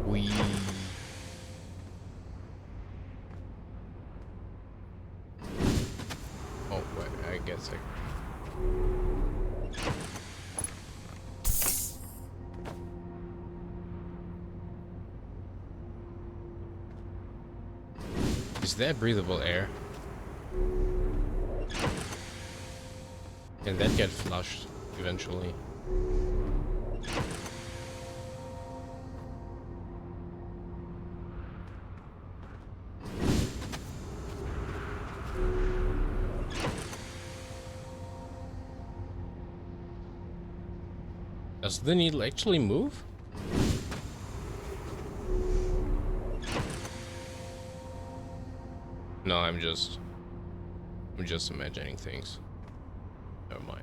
We... Oh, wait, I guess I... Is that breathable air? Can that get flushed eventually? Does the needle actually move? No, I'm just imagining things. Never mind.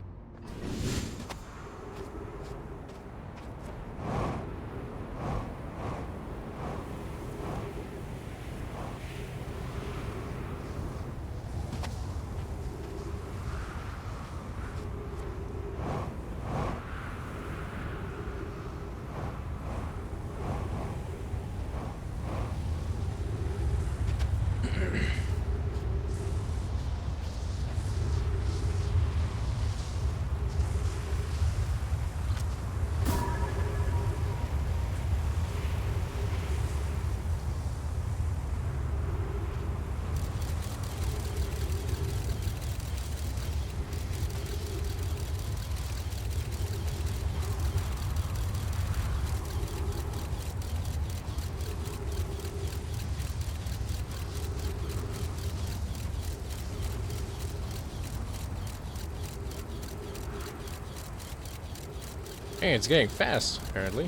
Hey, it's getting fast, apparently.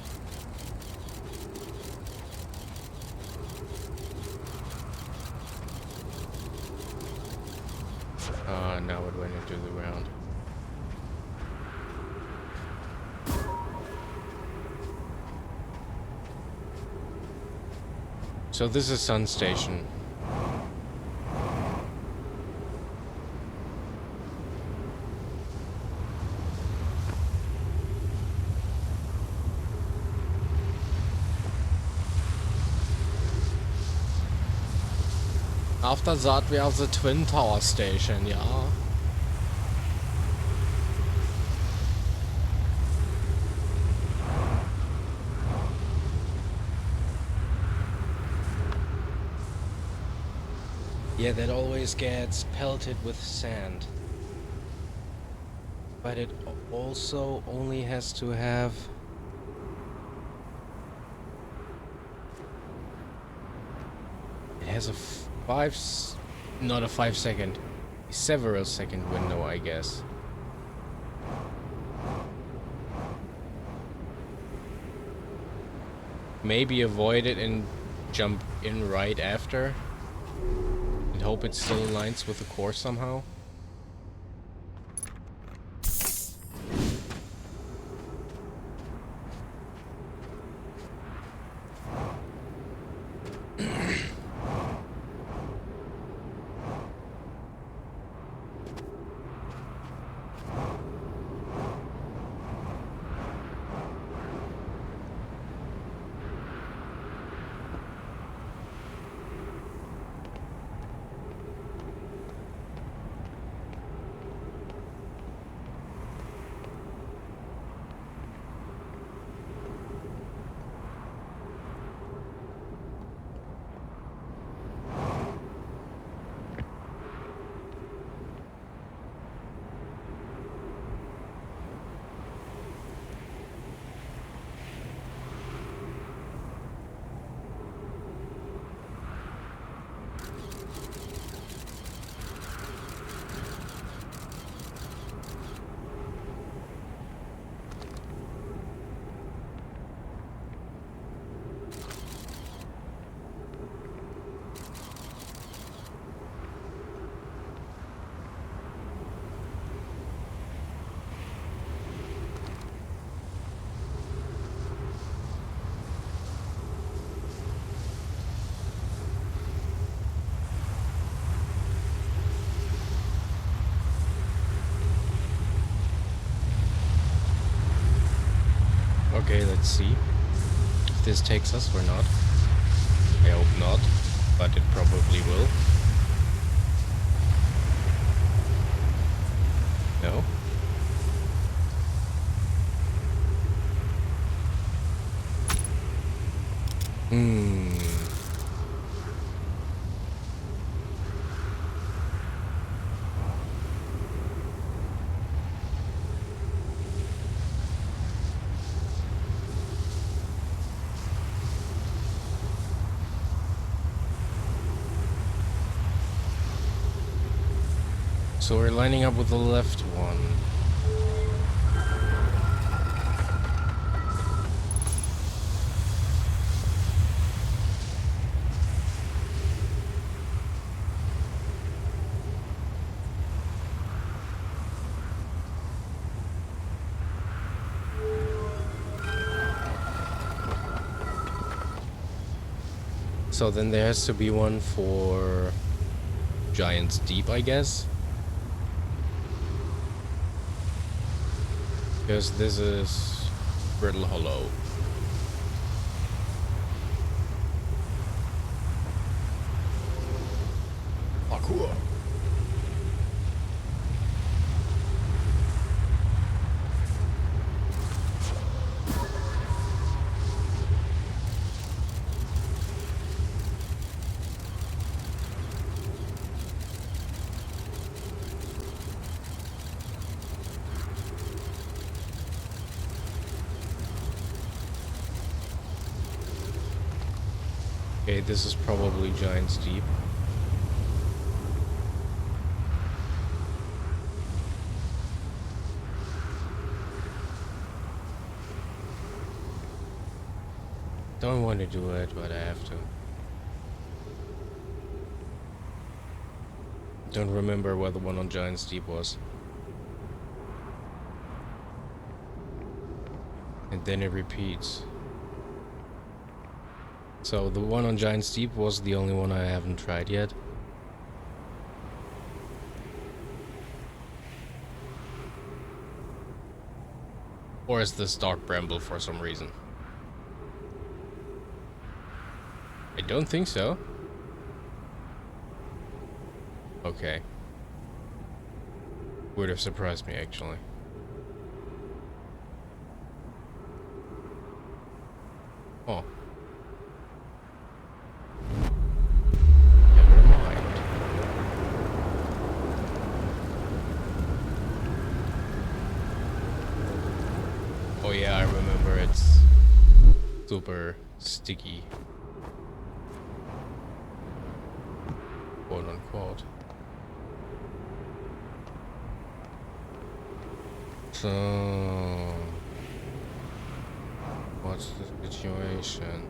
Now it went into the ground. So this is Sun Station. After that we have the Twin Tower Station, yeah. Yeah, that always gets pelted with sand. But it also only has to have... It has a not a 5 second, several second window, I guess. Maybe avoid it and jump in right after. And hope it still aligns with the course somehow. Okay, let's see if this takes us or not. I hope not, but it probably will. No? So we're lining up with the left one. So then there has to be one for Giants Deep, I guess. Because this is Brittle Hollow. Parkour. Okay, this is probably Giants Deep. Don't want to do it, but I have to. Don't remember where the one on Giant's Deep was. And then it repeats. So the one on Giant's Deep was the only one I haven't tried yet. Or is this Dark Bramble for some reason? I don't think so. Okay. Would have surprised me, actually. Oh. Never mind. Oh yeah, I remember it's super sticky. Quote unquote. So, what's the situation?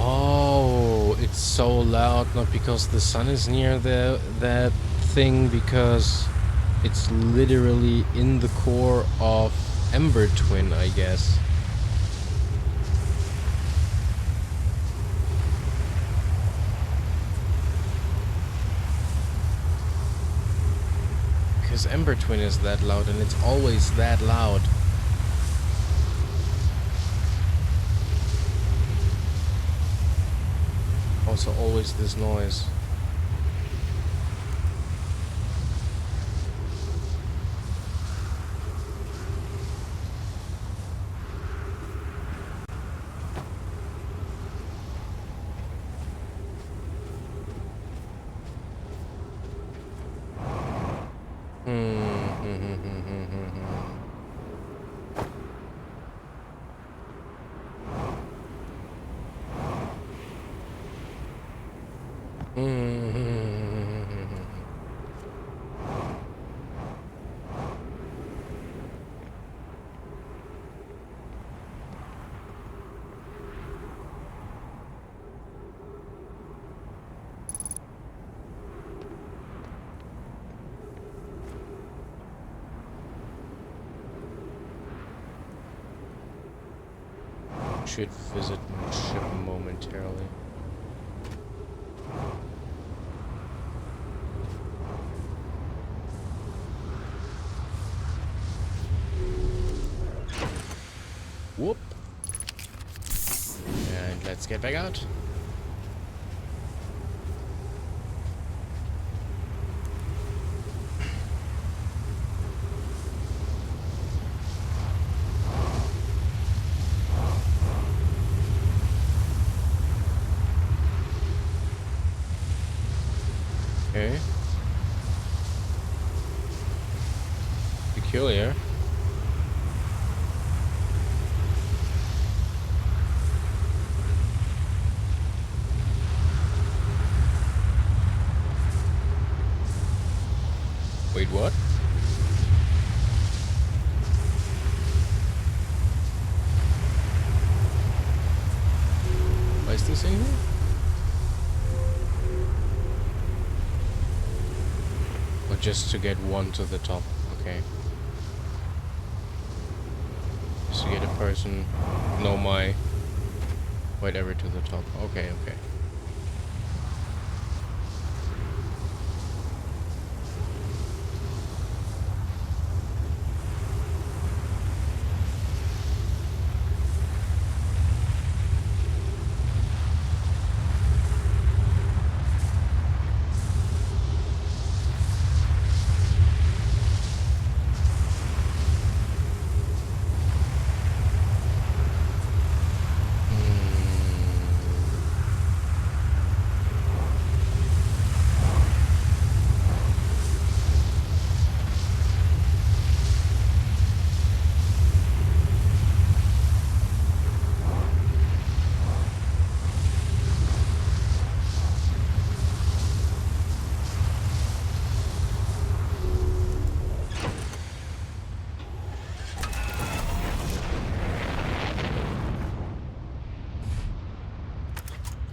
Oh, it's so loud, not because the sun is near that thing, because it's literally in the core of Ember Twin, I guess. Because Ember Twin is that loud, and it's always that loud. Also always this noise. Should visit my ship momentarily. Whoop. And let's get back out. Okay. Peculiar. Wait, what? Why is this in here? Or just to get one to the top, okay. Just to get a person, know my whatever to the top. Okay, okay.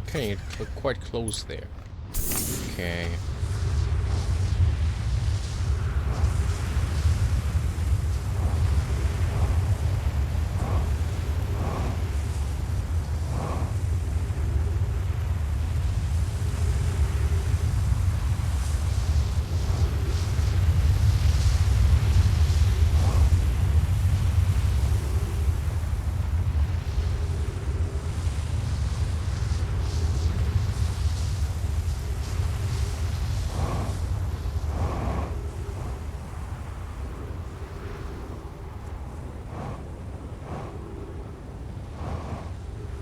Okay, quite close there. Okay.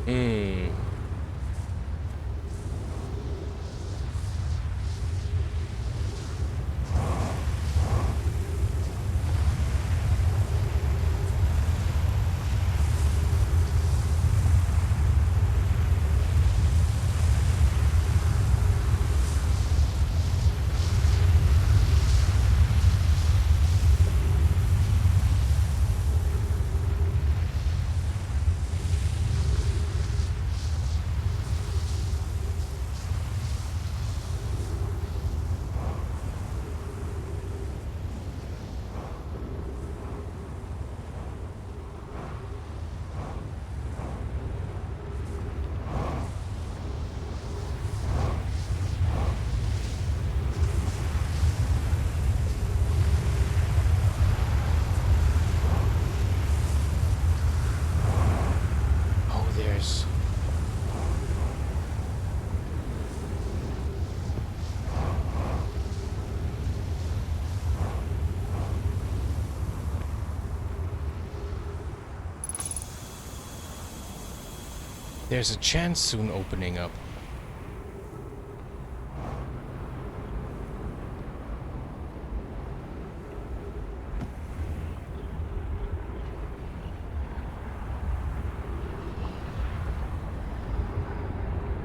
Hmm. Oh, there's a chance soon opening up.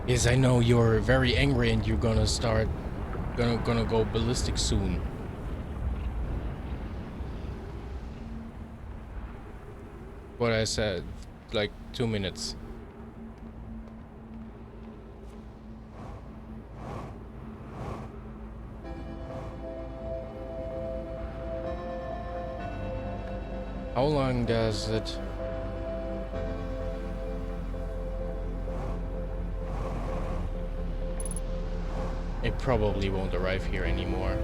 Yes, I know you're very angry and you're gonna start gonna go ballistic soon. What I said, like 2 minutes. How long does it? It probably won't arrive here anymore.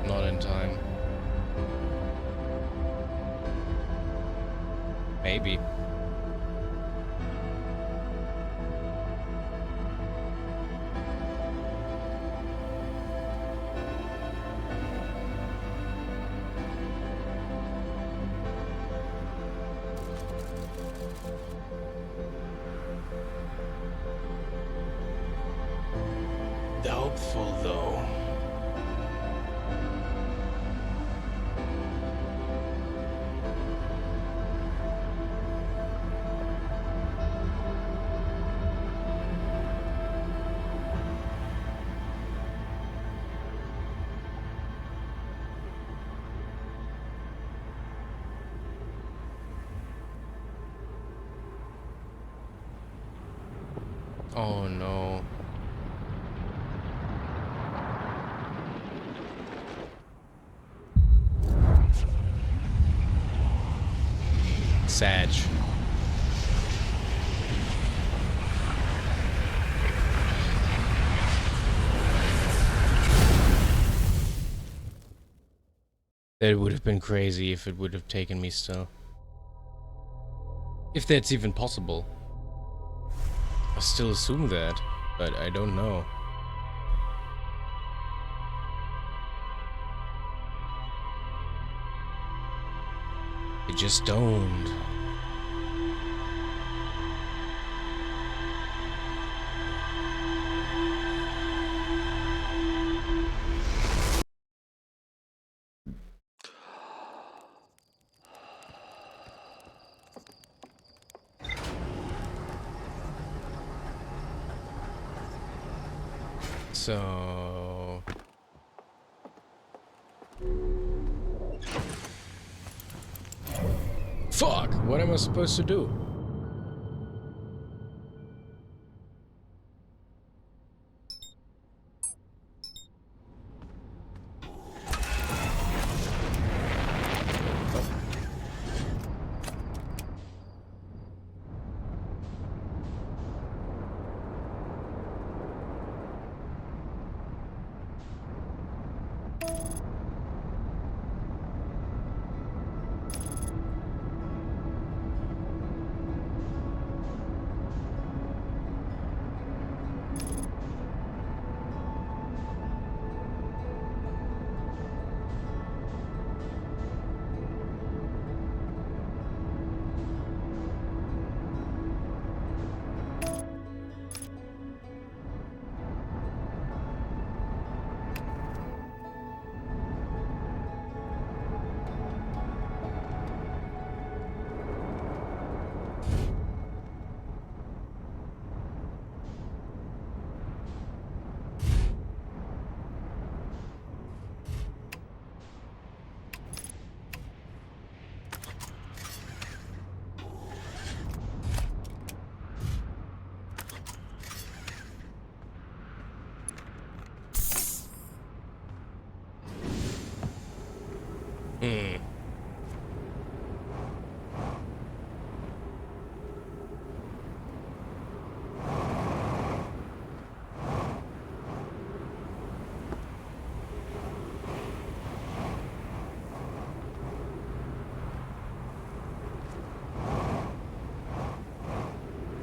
Not in time. Maybe. Doubtful though. Oh no. Sag. That would have been crazy if it would have taken me still. If that's even possible. I still assume that, but I don't know. I just don't. So... Fuck! What am I supposed to do?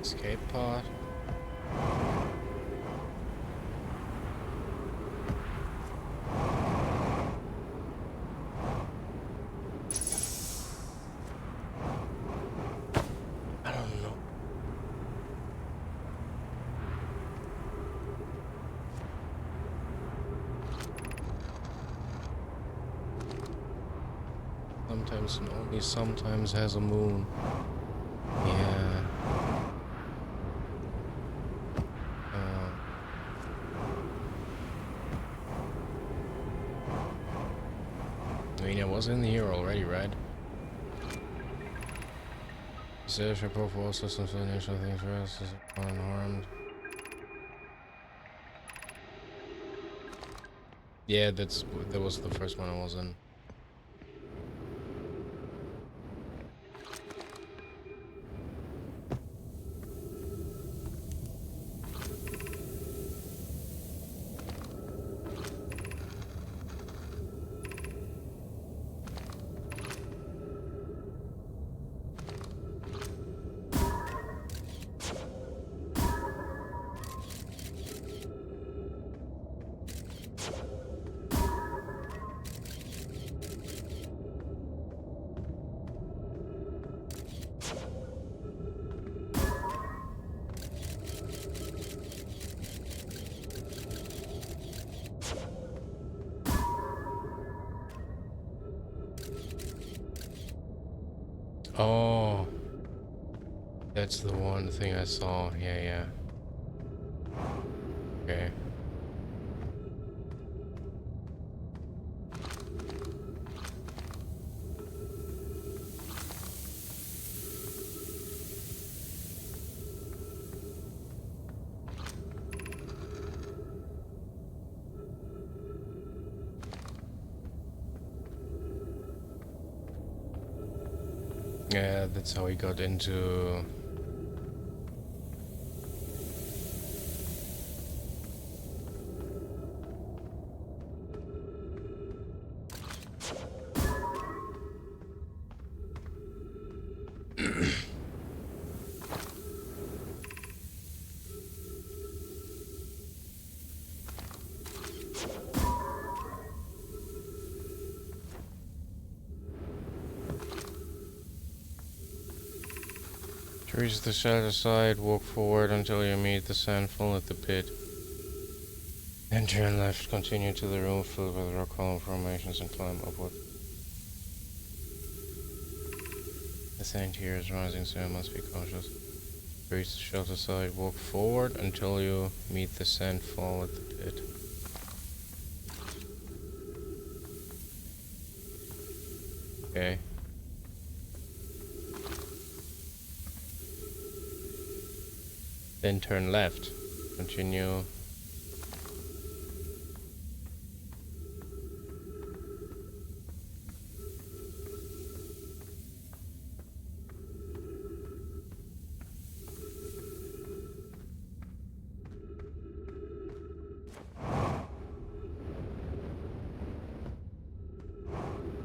Escape pod. I don't know. Sometimes and only sometimes has a moon. Yeah. I mean, I was in here already, right? Search for all systems for initial things for us is unharmed. Yeah, that was the first one I was in. Oh, that's the one thing I saw. Yeah, yeah. Okay. Yeah, that's how he got into. To reach the shelter side, walk forward until you meet the sandfall at the pit. Then turn left, continue to the room filled with rock column formations and climb upward. The sand here is rising, so you must be cautious. To reach the shelter side, walk forward until you meet the sandfall at the pit. Okay. Then turn left. Continue.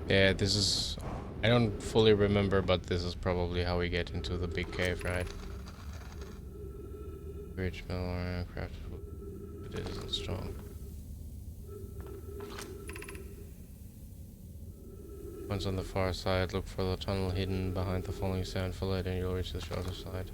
Yeah, this is... I don't fully remember, but this is probably how we get into the big cave, right? Bridge mill or aircraft. It isn't strong. Once on the far side, look for the tunnel hidden behind the falling sand fillet and you'll reach the shelter side.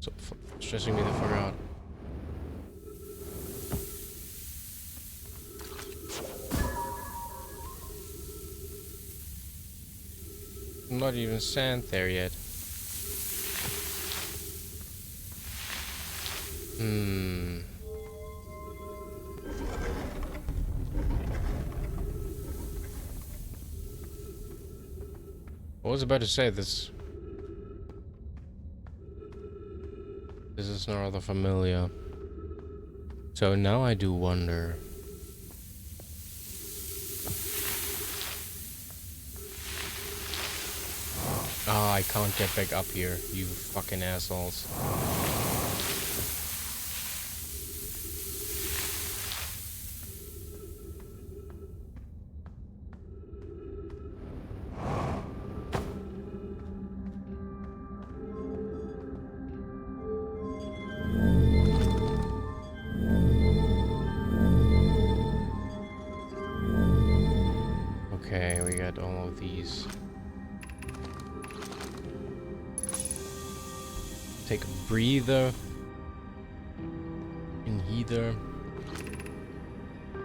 So stressing me the fuck out. Not even sand there yet. I was about to say this. This is no rather familiar. So now I do wonder. Ah, I can't get back up here, you fucking assholes. Okay, we got all of these. Take a breather. In heather.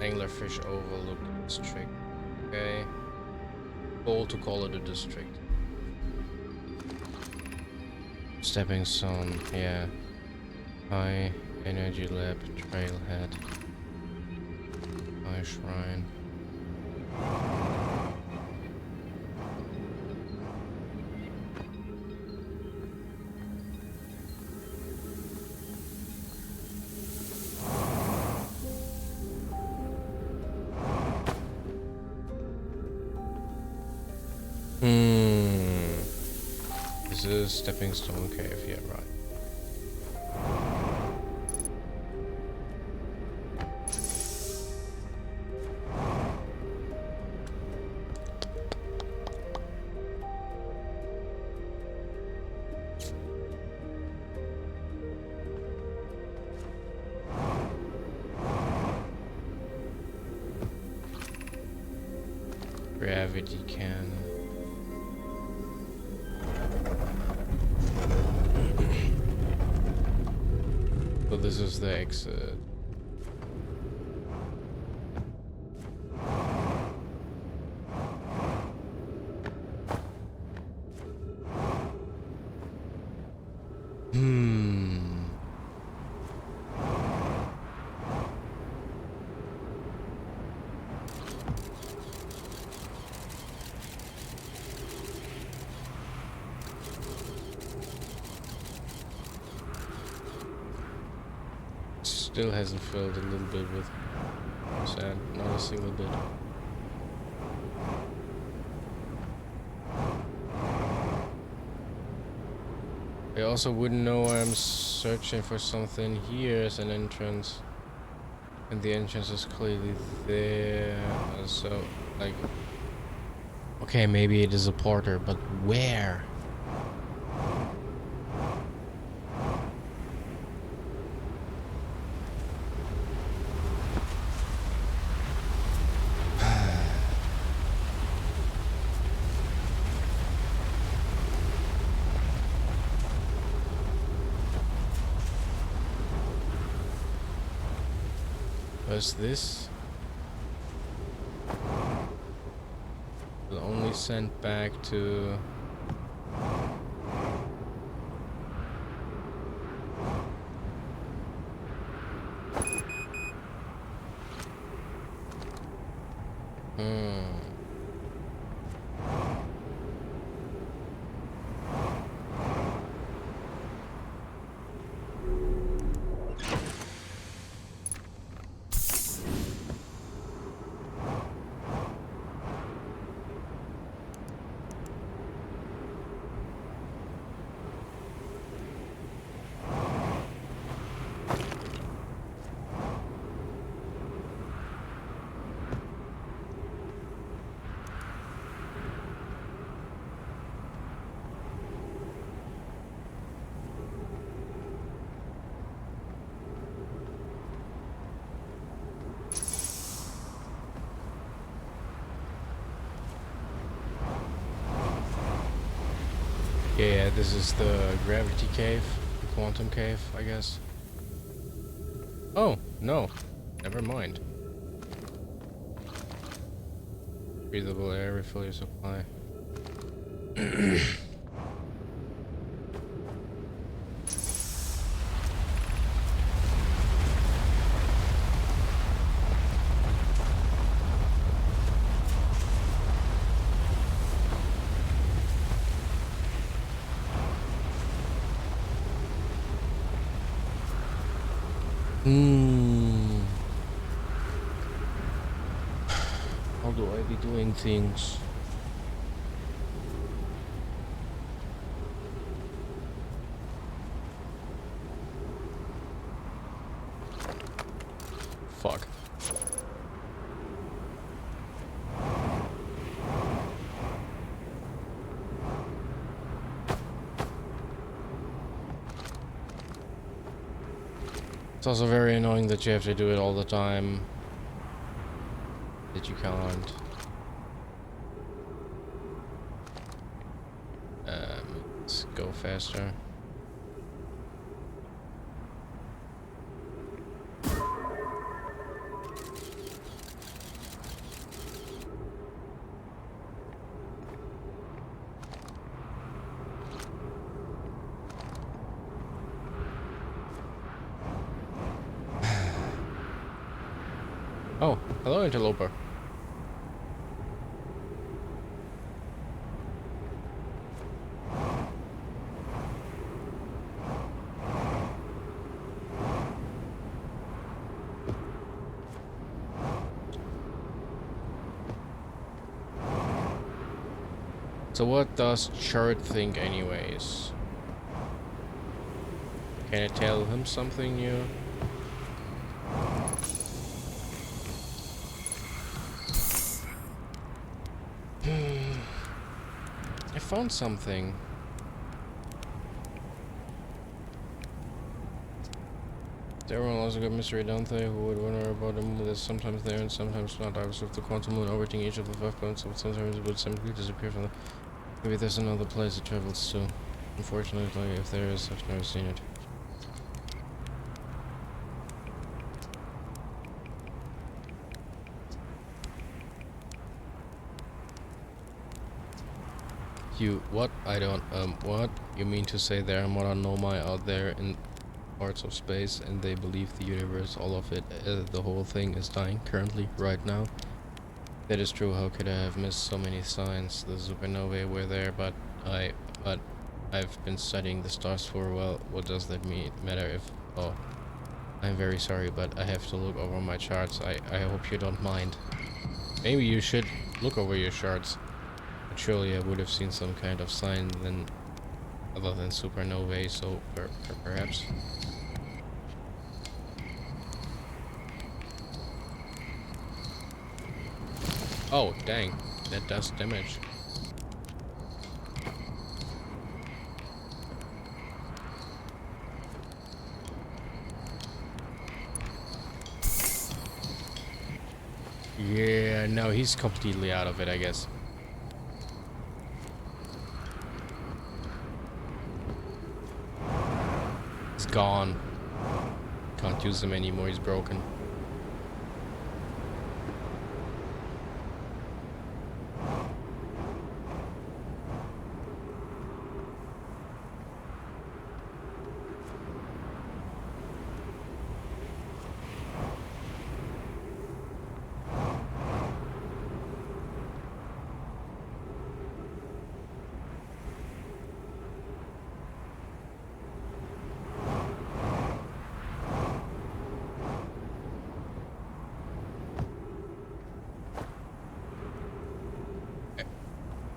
Anglerfish overlook district. Okay. Goal to call it a district. Stepping stone, yeah. High energy lab, trailhead. High shrine. This is Stepping Stone Cave, yeah, right. Gravity can. So this is the exit. Still hasn't filled a little bit with sand, not a single bit. I also wouldn't know I'm searching for something here as an entrance. And the entrance is clearly there, so, like... Okay, maybe it is a porter, but where? Was this will only send back to yeah, this is the gravity cave, the quantum cave, I guess. Oh, no. Never mind. Breathable air, refill your supply. Hmm. How do I be doing things? Fuck. It's also very annoying that you have to do it all the time. That you can't. Let's go faster. Oh, hello, interloper. So what does Chart think anyways? Can I tell him something new? I found something. Everyone also got mystery, don't they? Who would wonder about a moon that's sometimes there and sometimes not? I was with the quantum moon orbiting each of the 5 planets, so sometimes it would simply disappear from the... Maybe there's another place it travels to. Unfortunately, if there is, I've never seen it. What? I don't, what? You mean to say there are modern nomai out there in parts of space and they believe the universe, all of it, the whole thing is dying currently, right now? That is true. How could I have missed so many signs? The supernovae were there, but I've been studying the stars for a while. What does that matter if... Oh, I'm very sorry, but I have to look over my charts. I hope you don't mind. Maybe you should look over your charts. But surely I would have seen some kind of sign then, other than supernovae, so perhaps... Oh, dang. That does damage. Yeah, no, he's completely out of it, I guess. He's gone. Can't use him anymore, he's broken.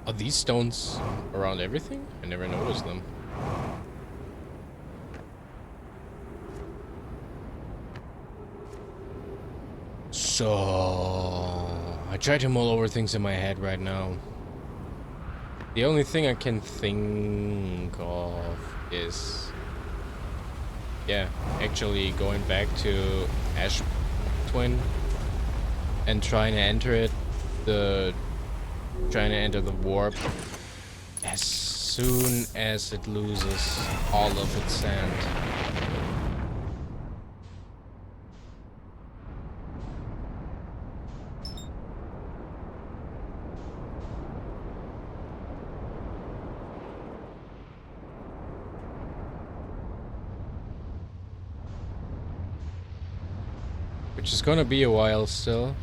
Are these stones around everything? I never noticed them. So... I try to mull over things in my head right now. The only thing I can think of is... Yeah, actually going back to Ash Twin and trying to enter it. Trying to enter the warp as soon as it loses all of its sand. Which is gonna be a while still.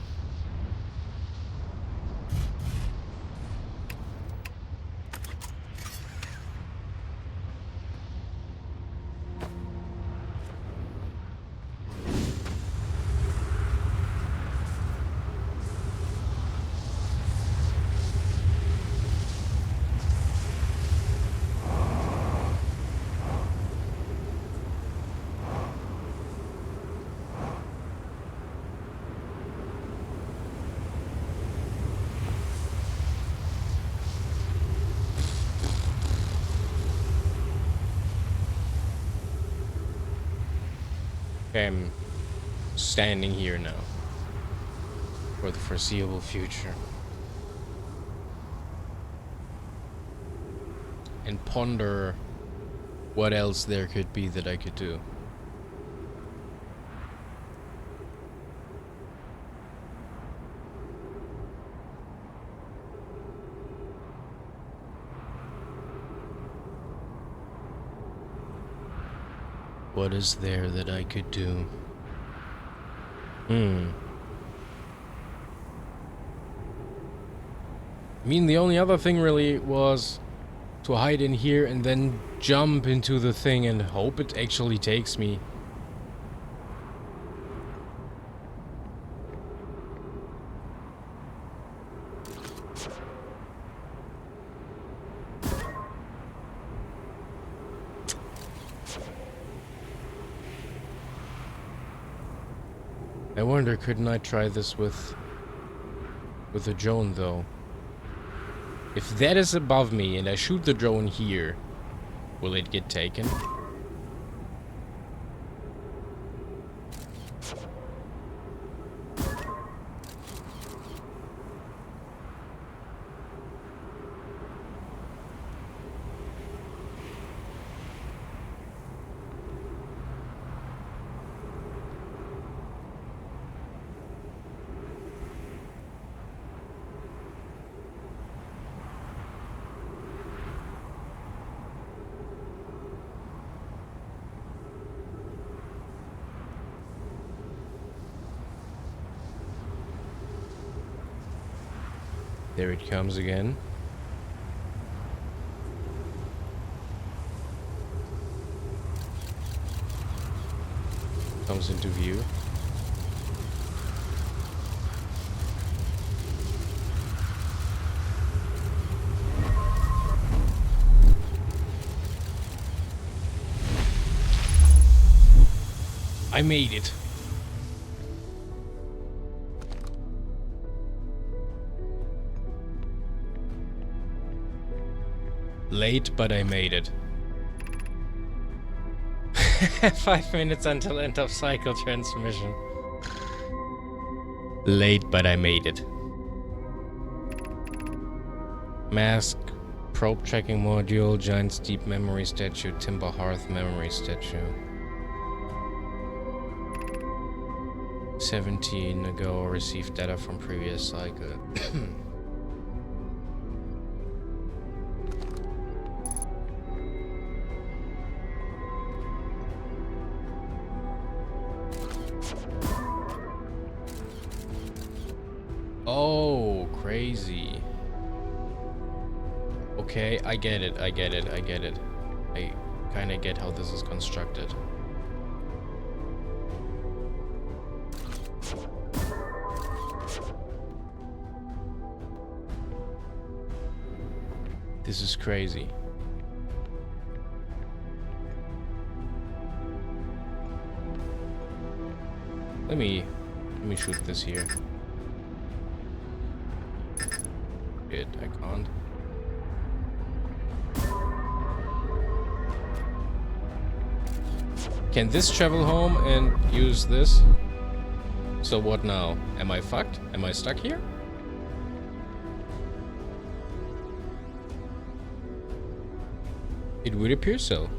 I'm standing here now for the foreseeable future and ponder what else there could be that I could do. What is there that I could do? I mean, the only other thing really was to hide in here and then jump into the thing and hope it actually takes me. I wonder, couldn't I try this with a drone though? If that is above me and I shoot the drone here, will it get taken? There it comes again. Comes into view. I made it. Late, but I made it. 5 minutes until end of cycle transmission. Late, but I made it. Mask, probe tracking module, giant's deep memory statue, timber hearth memory statue. 17 ago, received data from previous cycle. Oh, crazy. Okay, I get it. I kinda get how this is constructed. This is crazy. Let me shoot this here. Shit, I can't. Can this travel home and use this? So what now? Am I fucked? Am I stuck here? It would appear so.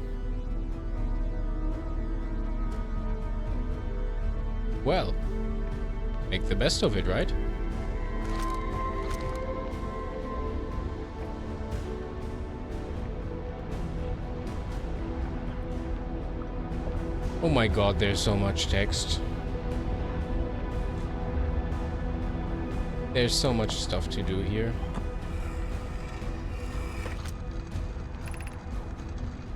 Well, make the best of it, right? Oh my god, there's so much text. There's so much stuff to do here.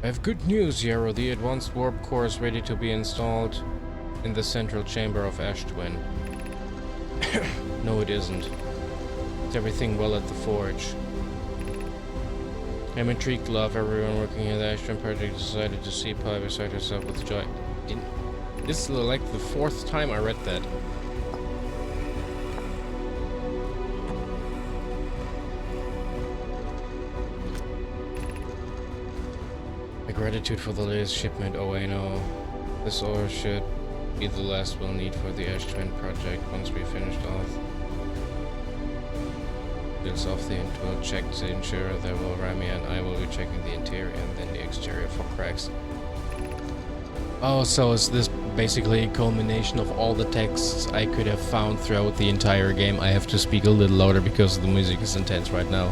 I have good news, Yarrow. The advanced warp core is ready to be installed in the central chamber of Ash Twin. No, it isn't. Is everything well at the forge? I'm intrigued, love. Everyone working in the Ash Twin project decided to see Pi beside herself with joy. This is like the 4th time I read that. My gratitude for the latest shipment. Oh, I know. This ore should Be the last we'll need for the Ash Twin project once we finished off. Builds off the we'll check the interior, then Rami and I will be checking the interior and then the exterior for cracks. Oh, so is this basically a culmination of all the texts I could have found throughout the entire game? I have to speak a little louder because the music is intense right now.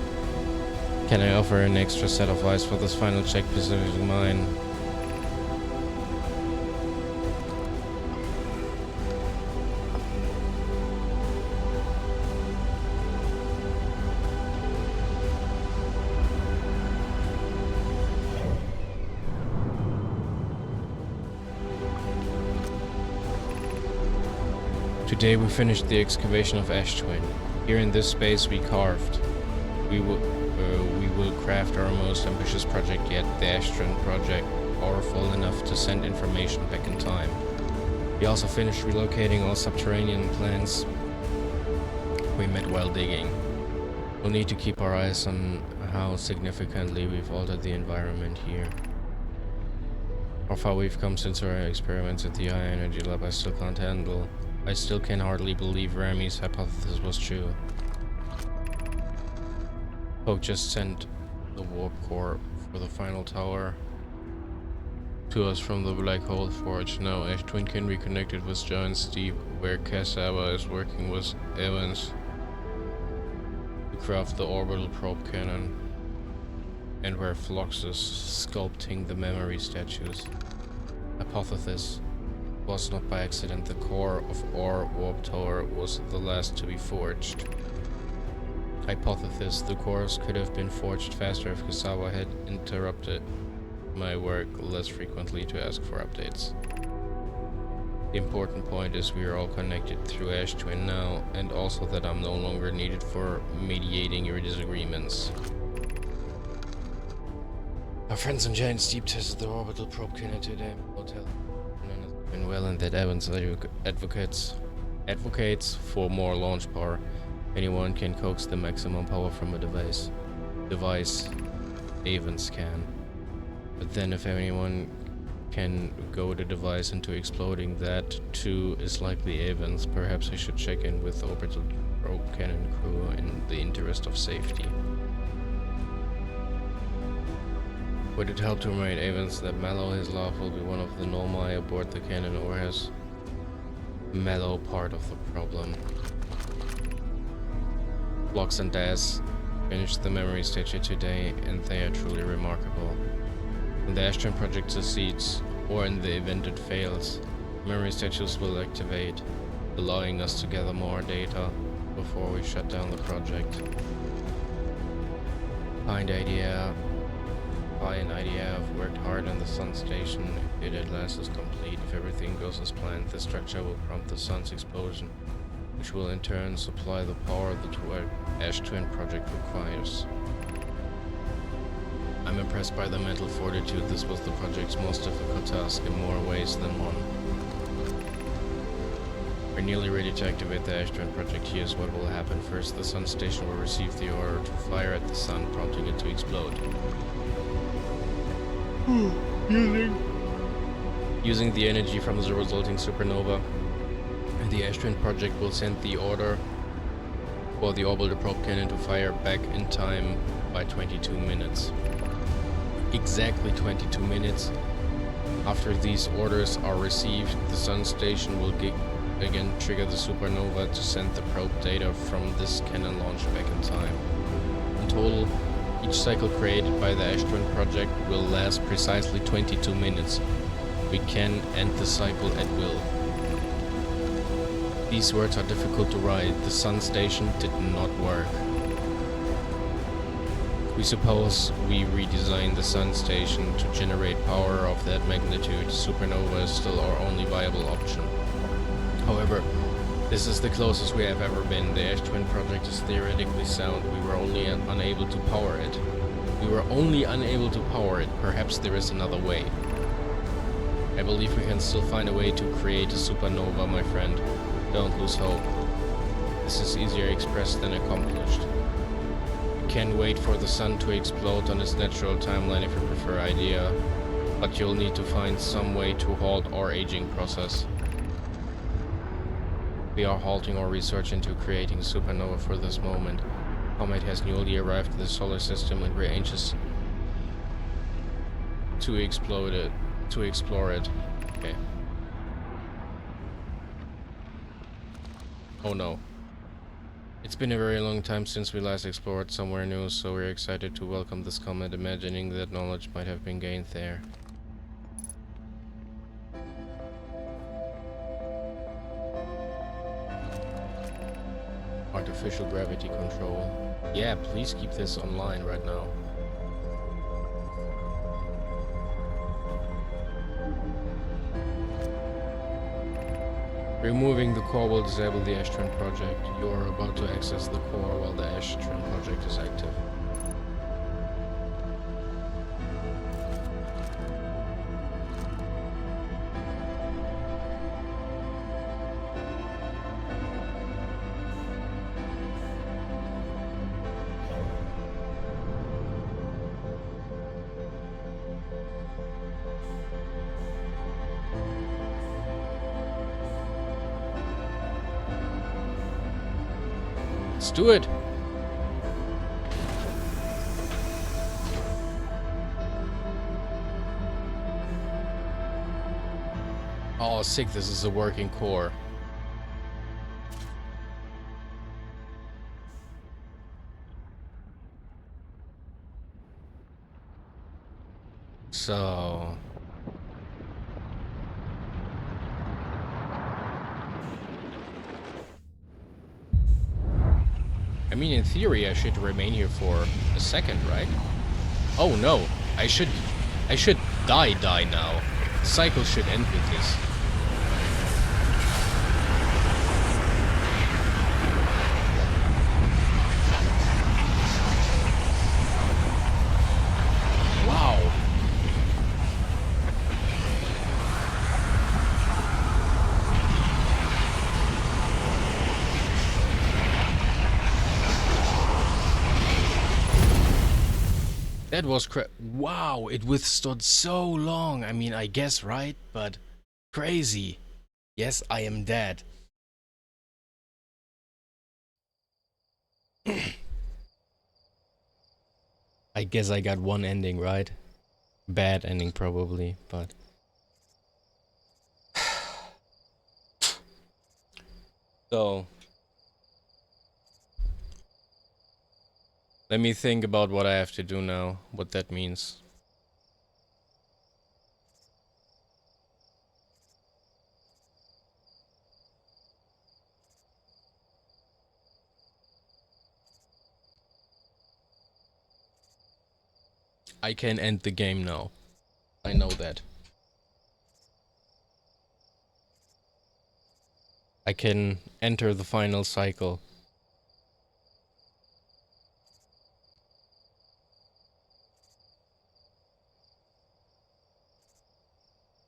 Can I offer an extra set of eyes for this final check specifically mine? Today we finished the excavation of Ash Twin. Here in this space we carved. We will craft our most ambitious project yet, the Ash Twin project, powerful enough to send information back in time. We also finished relocating all subterranean plants we met while digging. We'll need to keep our eyes on how significantly we've altered the environment here. How far we've come since our experiments at the high energy lab I still can hardly believe Rami's hypothesis was true. Poke just sent the warp core for the final tower to us from the Black Hole Forge. Now Ash Twin can be connected with Giant's Deep, where Kasaba is working with Evans to craft the orbital probe cannon, and where Phlox is sculpting the memory statues. Hypothesis was not by accident. The core of our warp tower was the last to be forged. Hypothesis: the cores could have been forged faster if Kasaba had interrupted my work less frequently to ask for updates. The important point is we are all connected through Ash Twin now, and also that I'm no longer needed for mediating your disagreements. Our friends on Giant's Deep tested the orbital probe cannon today. Hotel. And well, and that Evans advocates for more launch power. Anyone can coax the maximum power from a device. Evans can. But then if anyone can go the device into exploding, that too is likely Evans. Perhaps I should check in with the orbital probe cannon crew in the interest of safety. Would it help to remind Evans that Mallow, his love, will be one of the Nomai aboard the cannon, or has Mallow part of the problem? Phlox and Daz finished the memory statue today, and they are truly remarkable. When the Ash Twin project succeeds, or in the event it fails, memory statues will activate, allowing us to gather more data before we shut down the project. Fine idea. I've worked hard on the sun station. If it at last is complete, if everything goes as planned, the structure will prompt the sun's explosion, which will in turn supply the power the Ash Twin project requires. I'm impressed by the mental fortitude. This was the project's most difficult task in more ways than one. We're nearly ready to activate the Ash Twin project. Here's what will happen. First, the sun station will receive the order to fire at the sun, prompting it to explode. Using the energy from the resulting supernova, the Ash Twin project will send the order for the orbital probe cannon to fire back in time by 22 minutes. Exactly 22 minutes after these orders are received, the sun station will again trigger the supernova to send the probe data from this cannon launch back in time. In total, each cycle created by the Ash Twin project will last precisely 22 minutes. We can end the cycle at will. These words are difficult to write. The sun station did not work. We suppose we redesign the sun station to generate power of that magnitude. Supernova is still our only viable option. However, this is the closest we have ever been. The Ash Twin project is theoretically sound. We were only unable to power it. Perhaps there is another way. I believe we can still find a way to create a supernova, my friend. Don't lose hope. This is easier expressed than accomplished. You can wait for the sun to explode on its natural timeline if you prefer idea, but you'll need to find some way to halt our aging process. We are halting our research into creating a supernova for this moment. Comet has newly arrived in the solar system and we're anxious to explore it. Okay. Oh no. It's been a very long time since we last explored somewhere new, so we're excited to welcome this comet, imagining that knowledge might have been gained there. Artificial gravity control. Yeah, please keep this online right now. Removing the core will disable the Ashtran project. You are about to access the core while the Ashtran project is active. Let's do it! Oh, sick, this is a working core. So... I mean, in theory, I should remain here for a second, right? Oh no, I should die now. The cycle should end with this. Wow. That was wow, it withstood so long. I mean, I guess, right? But crazy. Yes, I am dead. I guess I got one ending, right? Bad ending, probably, but... So... Let me think about what I have to do now, what that means. I can end the game now. I know that. I can enter the final cycle.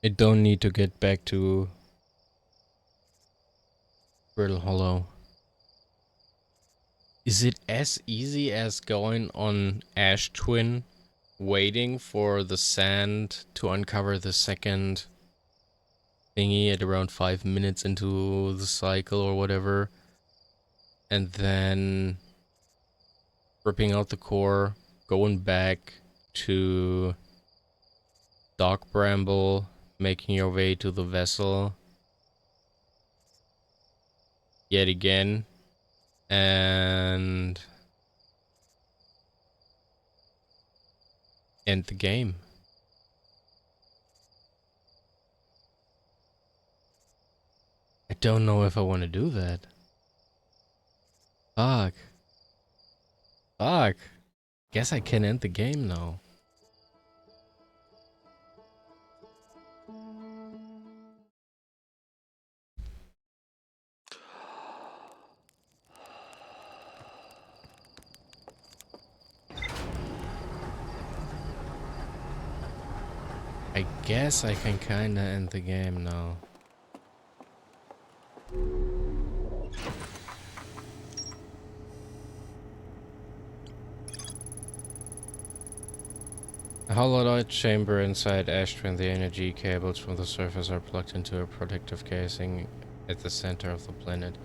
I don't need to get back to Brittle Hollow. Is it as easy as going on Ash Twin, waiting for the sand to uncover the second thingy at around 5 minutes into the cycle or whatever, and then ripping out the core, going back to Dock Bramble, making your way to the vessel yet again, and end the game. I don't know if I want to do that. Fuck. Fuck. Guess I can end the game now. I guess I can kinda end the game now. A holoid chamber inside Ashton. The energy cables from the surface are plugged into a protective casing at the center of the planet.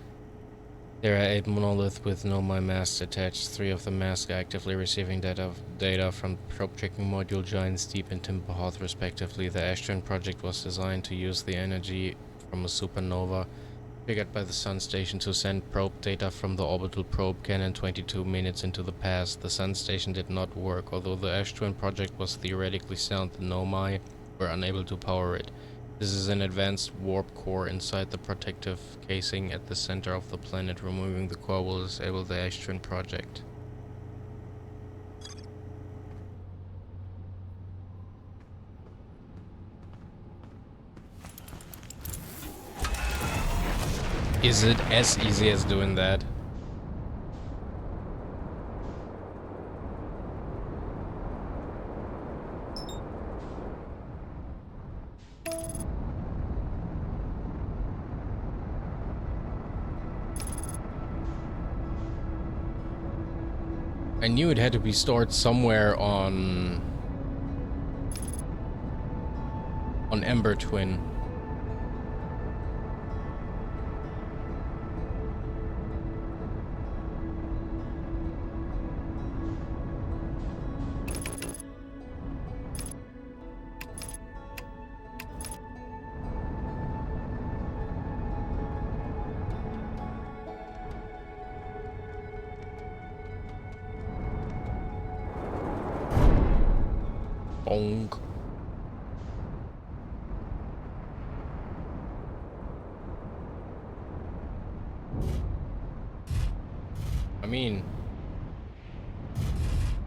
There are 8 monoliths with no my masts attached. 3 of the masts are actively receiving data from probe tracking module giants Deep and Timberhawk respectively. The Ashton project was designed to use the energy from a supernova triggered by the Sun Station to send probe data from the orbital probe cannon 22 minutes into the past. The Sun Station did not work. Although the Ashton project was theoretically sound, the Nomai were unable to power it. This is an advanced warp core inside the protective casing at the center of the planet. Removing the core will disable the Ashton project. Is it as easy as doing that? I knew it had to be stored somewhere on Ember Twin. Bonk. I mean,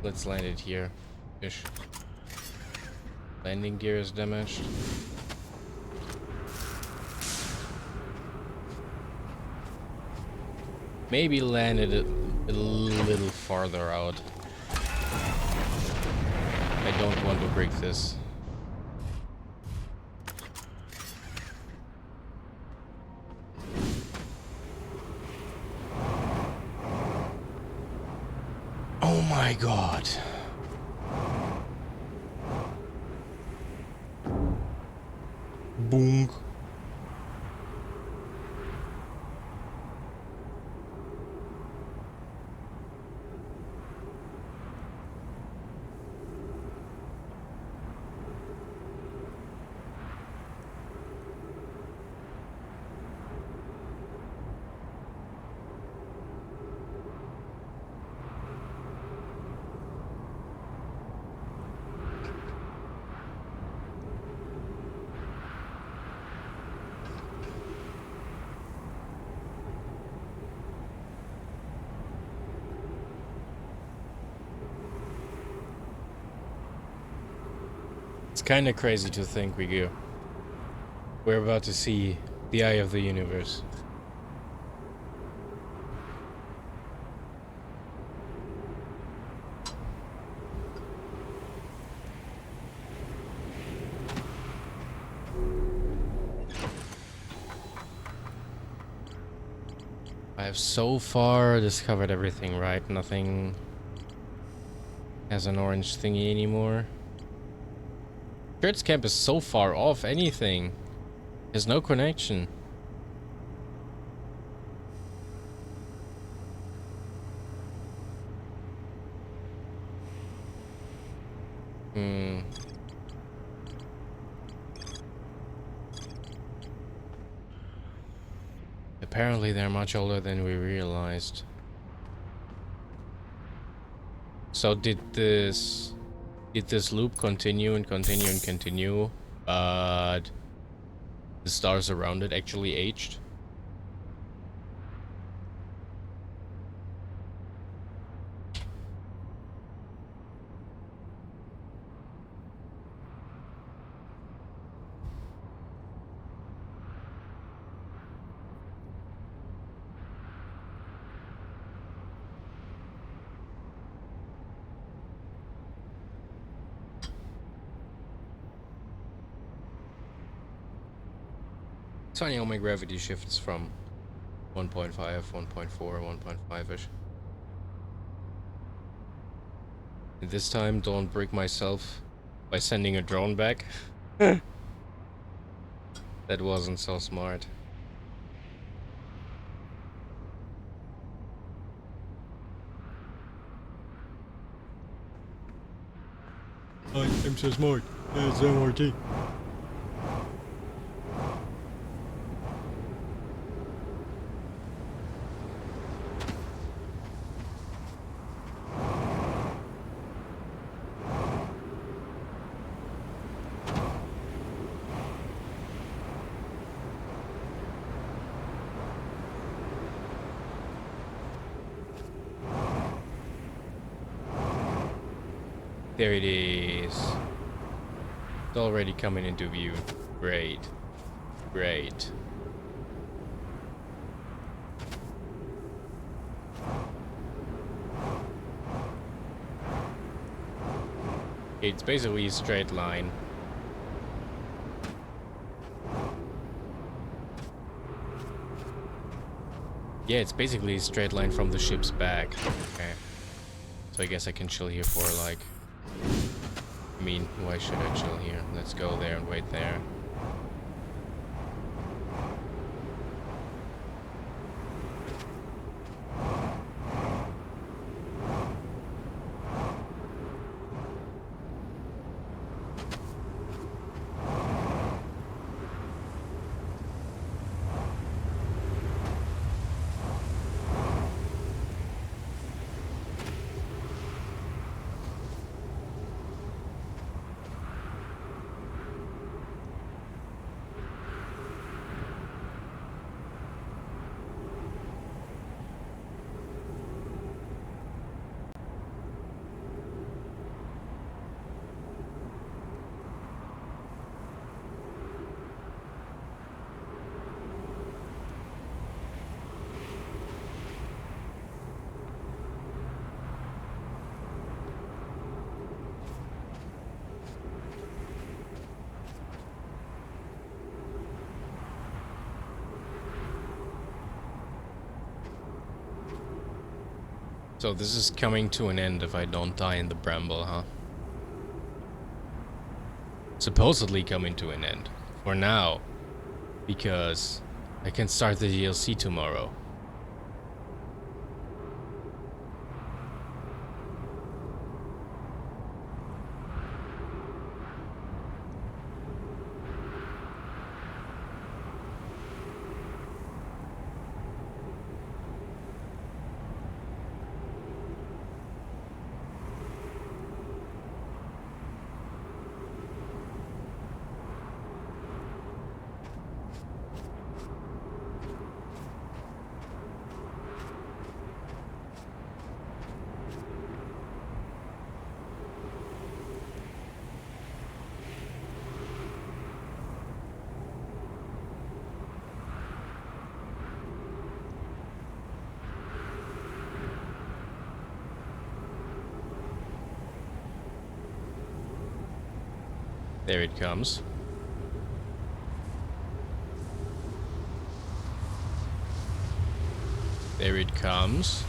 let's land it here. Fish. Landing gear is damaged. Maybe land it a little farther out. I don't want to break this. Oh my god. Boom. It's kind of crazy to think we're about to see the eye of the universe. I have so far discovered everything, right? Nothing has an orange thingy anymore. Church camp is so far off anything. There's no connection. Apparently they're much older than we realized. So did this loop continue and continue and continue, but the stars around it actually aged? It's funny how my gravity shifts from 1.5, 1.4, 1.5-ish. This time, don't break myself by sending a drone back. That wasn't so smart. I'm so smart. So Marty. There it is. It's already coming into view. Great. Great. It's basically a straight line. Yeah, it's basically a straight line from the ship's back. Okay. So I guess I can chill here for like... I mean, why should I chill here? Let's go there and wait there. So this is coming to an end if I don't die in the bramble, huh? Supposedly coming to an end. For now. Because I can start the DLC tomorrow. There it comes. There it comes.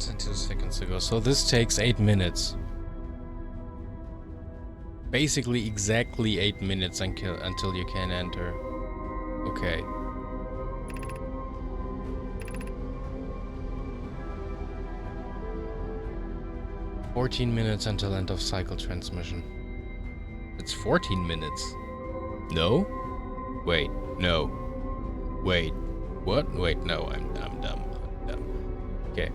And 2 seconds ago. So this takes 8 minutes. Basically exactly 8 minutes until you can enter. Okay. "14 minutes until end of cycle transmission." It's 14 minutes. No? Wait, no. Wait. What? Wait, no, I'm dumb. I'm dumb. Okay.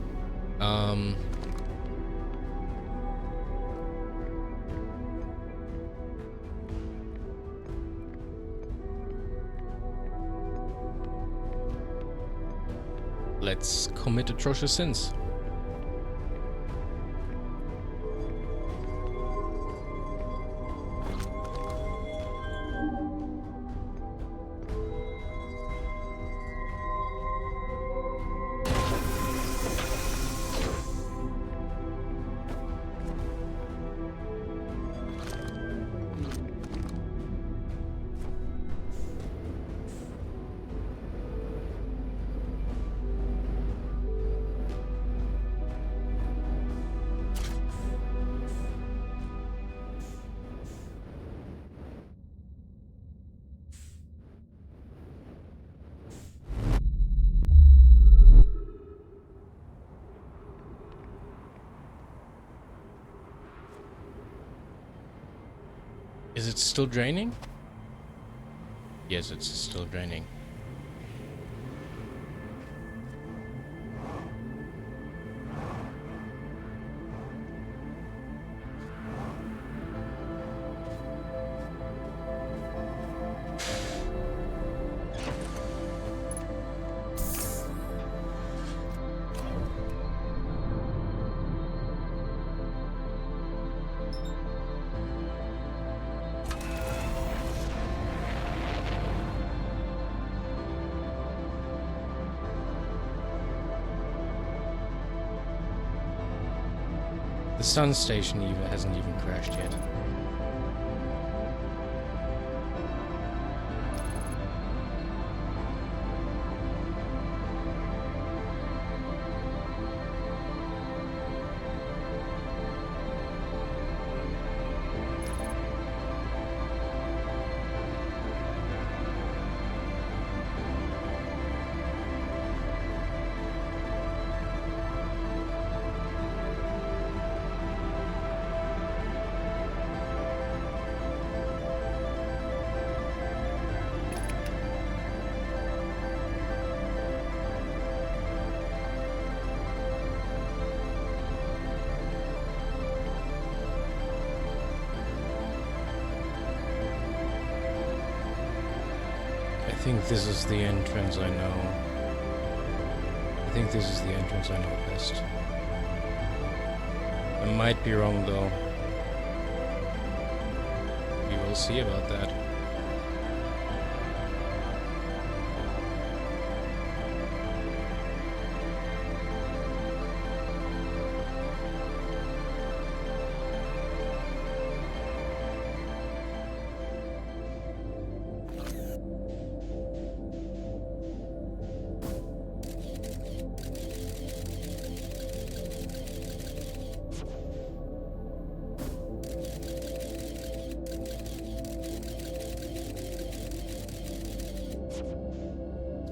Let's commit atrocious sins. Is it still draining? Yes, it's still draining. The sun station hasn't even crashed yet. I think this is the entrance I know. I think this is the entrance I know best. I might be wrong though. We will see about that.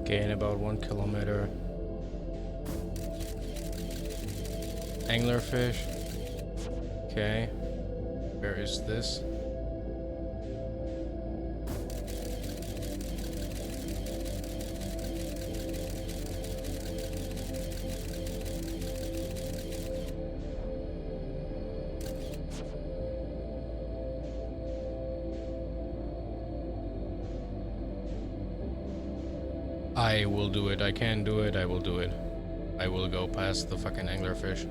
Gain about 1 kilometer. Anglerfish. Okay. Where is this? I will do it. I can do it. I will do it. I will go past the fucking anglerfish.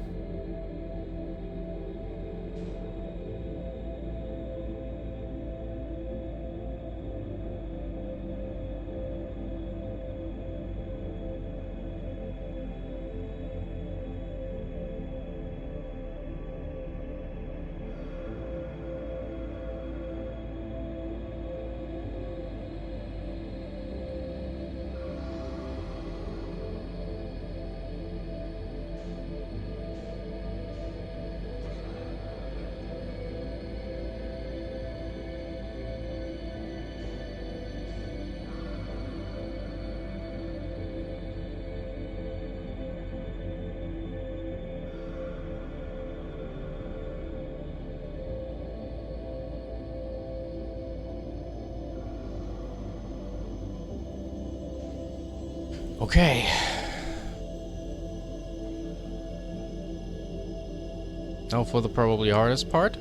Okay. Now for the probably hardest part.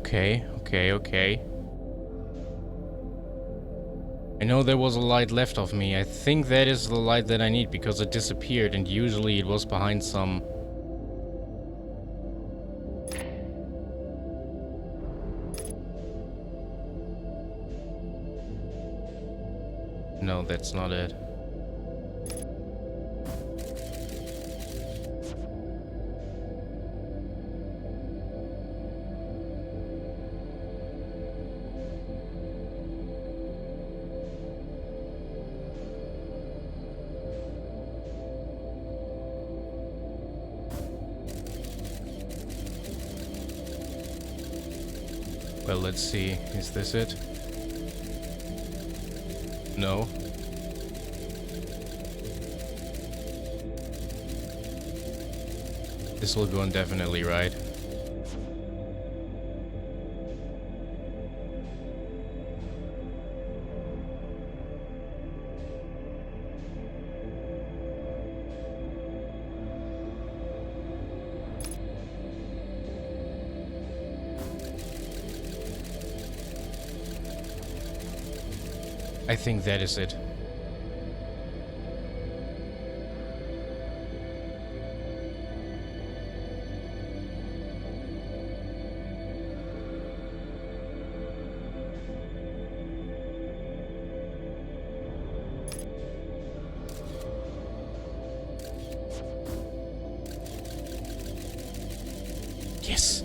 Okay, okay, okay. I know there was a light left of me. I think that is the light that I need because it disappeared and usually it was behind some... No, that's not it. Well, let's see. Is this it? No. This will go indefinitely, right? I think that is it. Yes!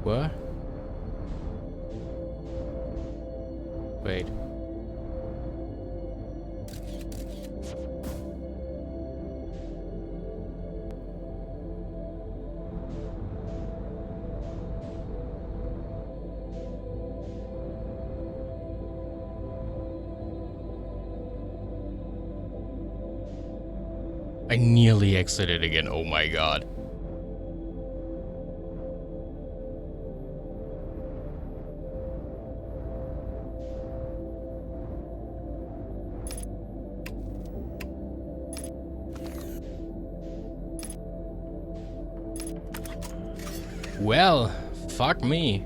What? Wait. I nearly exited again. Oh my god. Well, fuck me.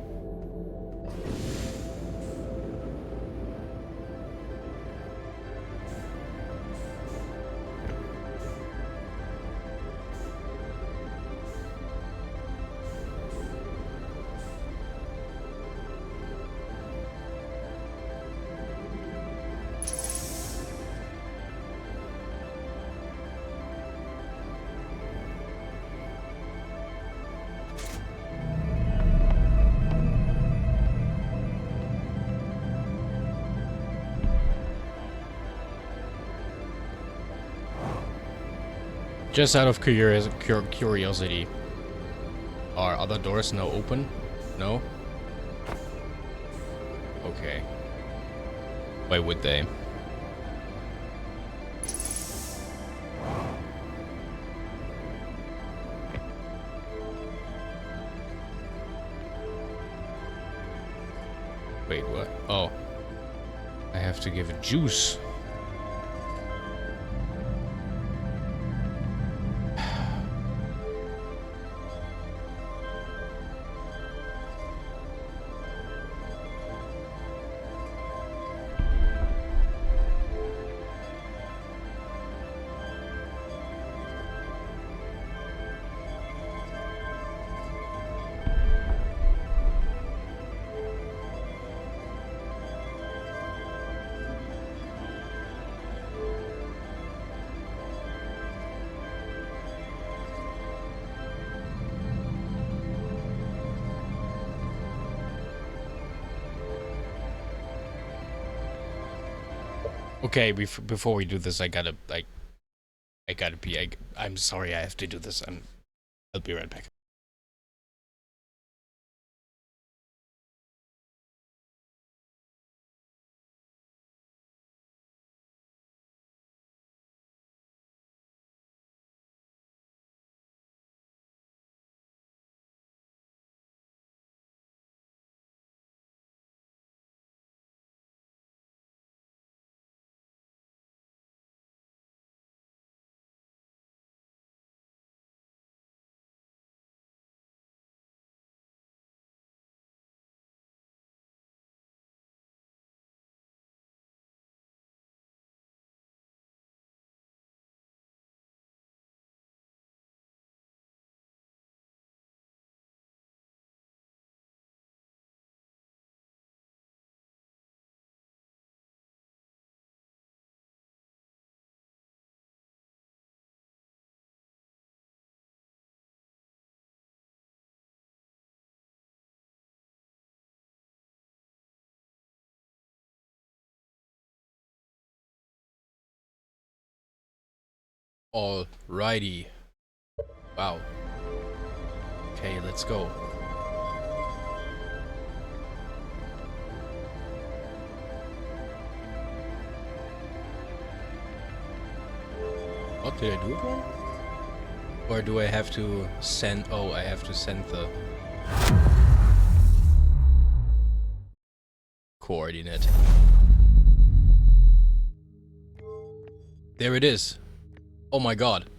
Just out of curiosity, are other doors now open? No? Okay. Why would they? Wait, what? Oh. I have to give it juice. Okay, before we do this, I gotta pee. I'm sorry, I have to do this. I'll be right back. Alrighty. Wow. Okay, let's go. What did I do it wrong? Or do I have to send... Oh, I have to send the coordinate. There it is. Oh my god.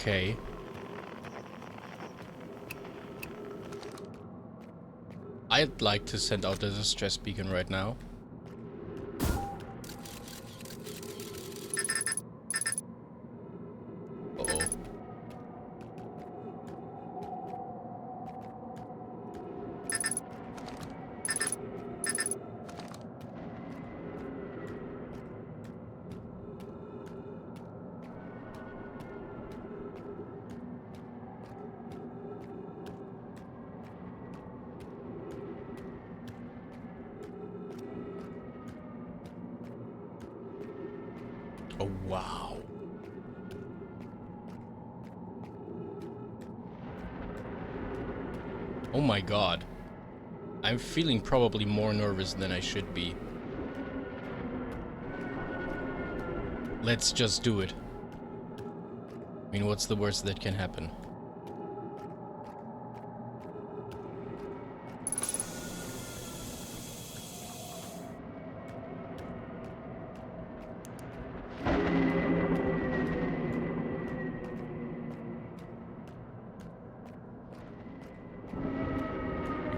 Okay. I'd like to send out the distress beacon right now. Uh-oh. Oh, wow. Oh my god. I'm feeling probably more nervous than I should be. Let's just do it. I mean, what's the worst that can happen?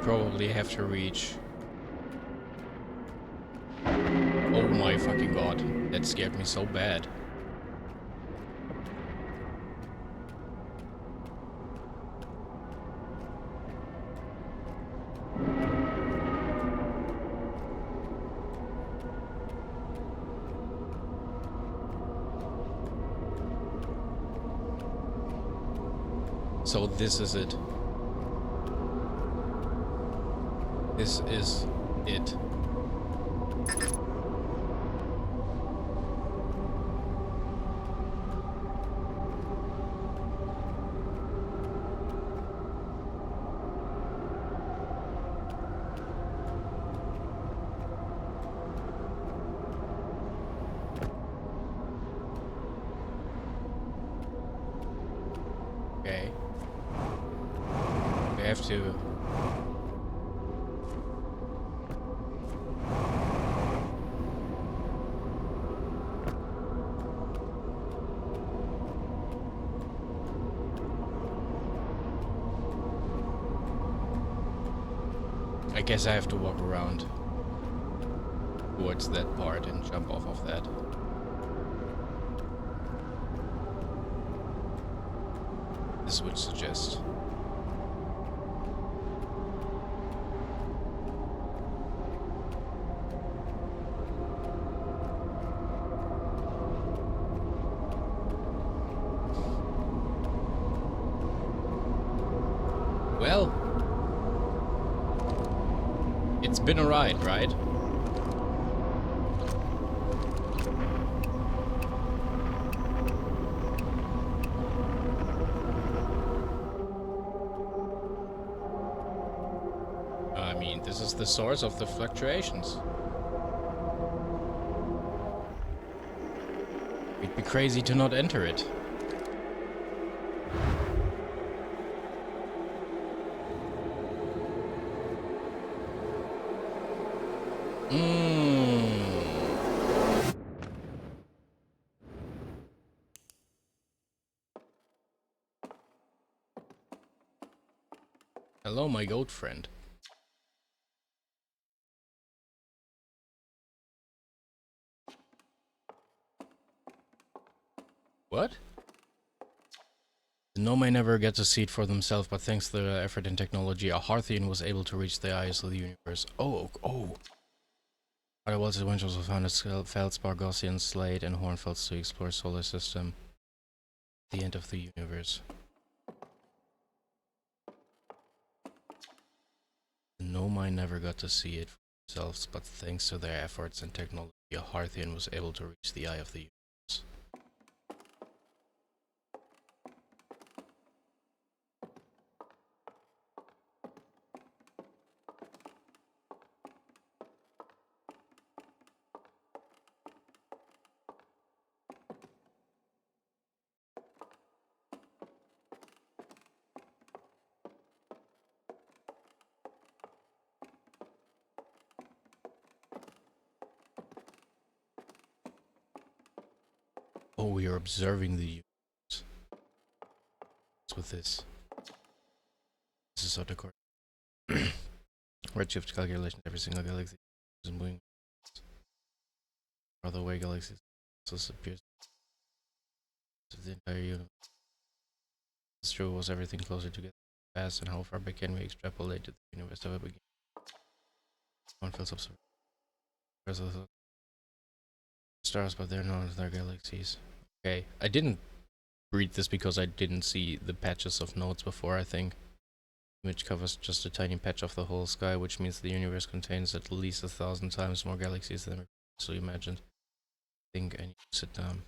Probably have to reach. Oh my fucking god. That scared me so bad. So this is it. This is it. Okay. We have to... I guess I have to walk around towards that part and jump off of that. This would suggest. Well, it's been a ride, right? I mean, this is the source of the fluctuations. It'd be crazy to not enter it. Hello, my goat friend. What? The Nomai never get to see it for themselves, but thanks to their effort and technology, a Harthian was able to reach the eyes of the universe. Oh. Otherwise, adventures will find Feldspar, Gaussian, Slade, and Hornfelds to explore solar system. The end of the universe. The Nomai never got to see it for themselves, but thanks to their efforts and technology, a Harthian was able to reach the eye of the universe. Oh, we are observing the universe. What's with this? This is autocorrect. Redshift calculation. Every single galaxy is moving. Other way galaxies also appears to the entire universe. It's true. Was everything closer together fast, and how far back can we extrapolate to the universe ever began? One feels observed. Stars, but they're not their galaxies. Okay, I didn't read this because I didn't see the patches of notes before, I think. Which covers just a tiny patch of the whole sky, which means the universe contains at least 1,000 times more galaxies than we previously imagined. I think I need to sit down.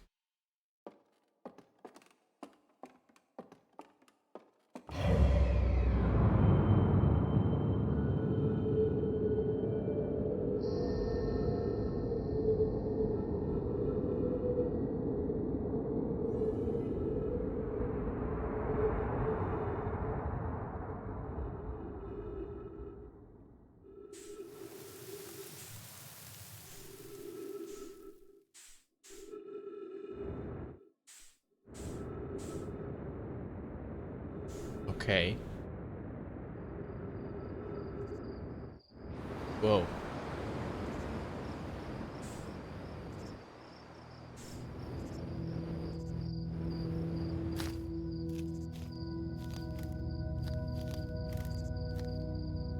Okay. Whoa.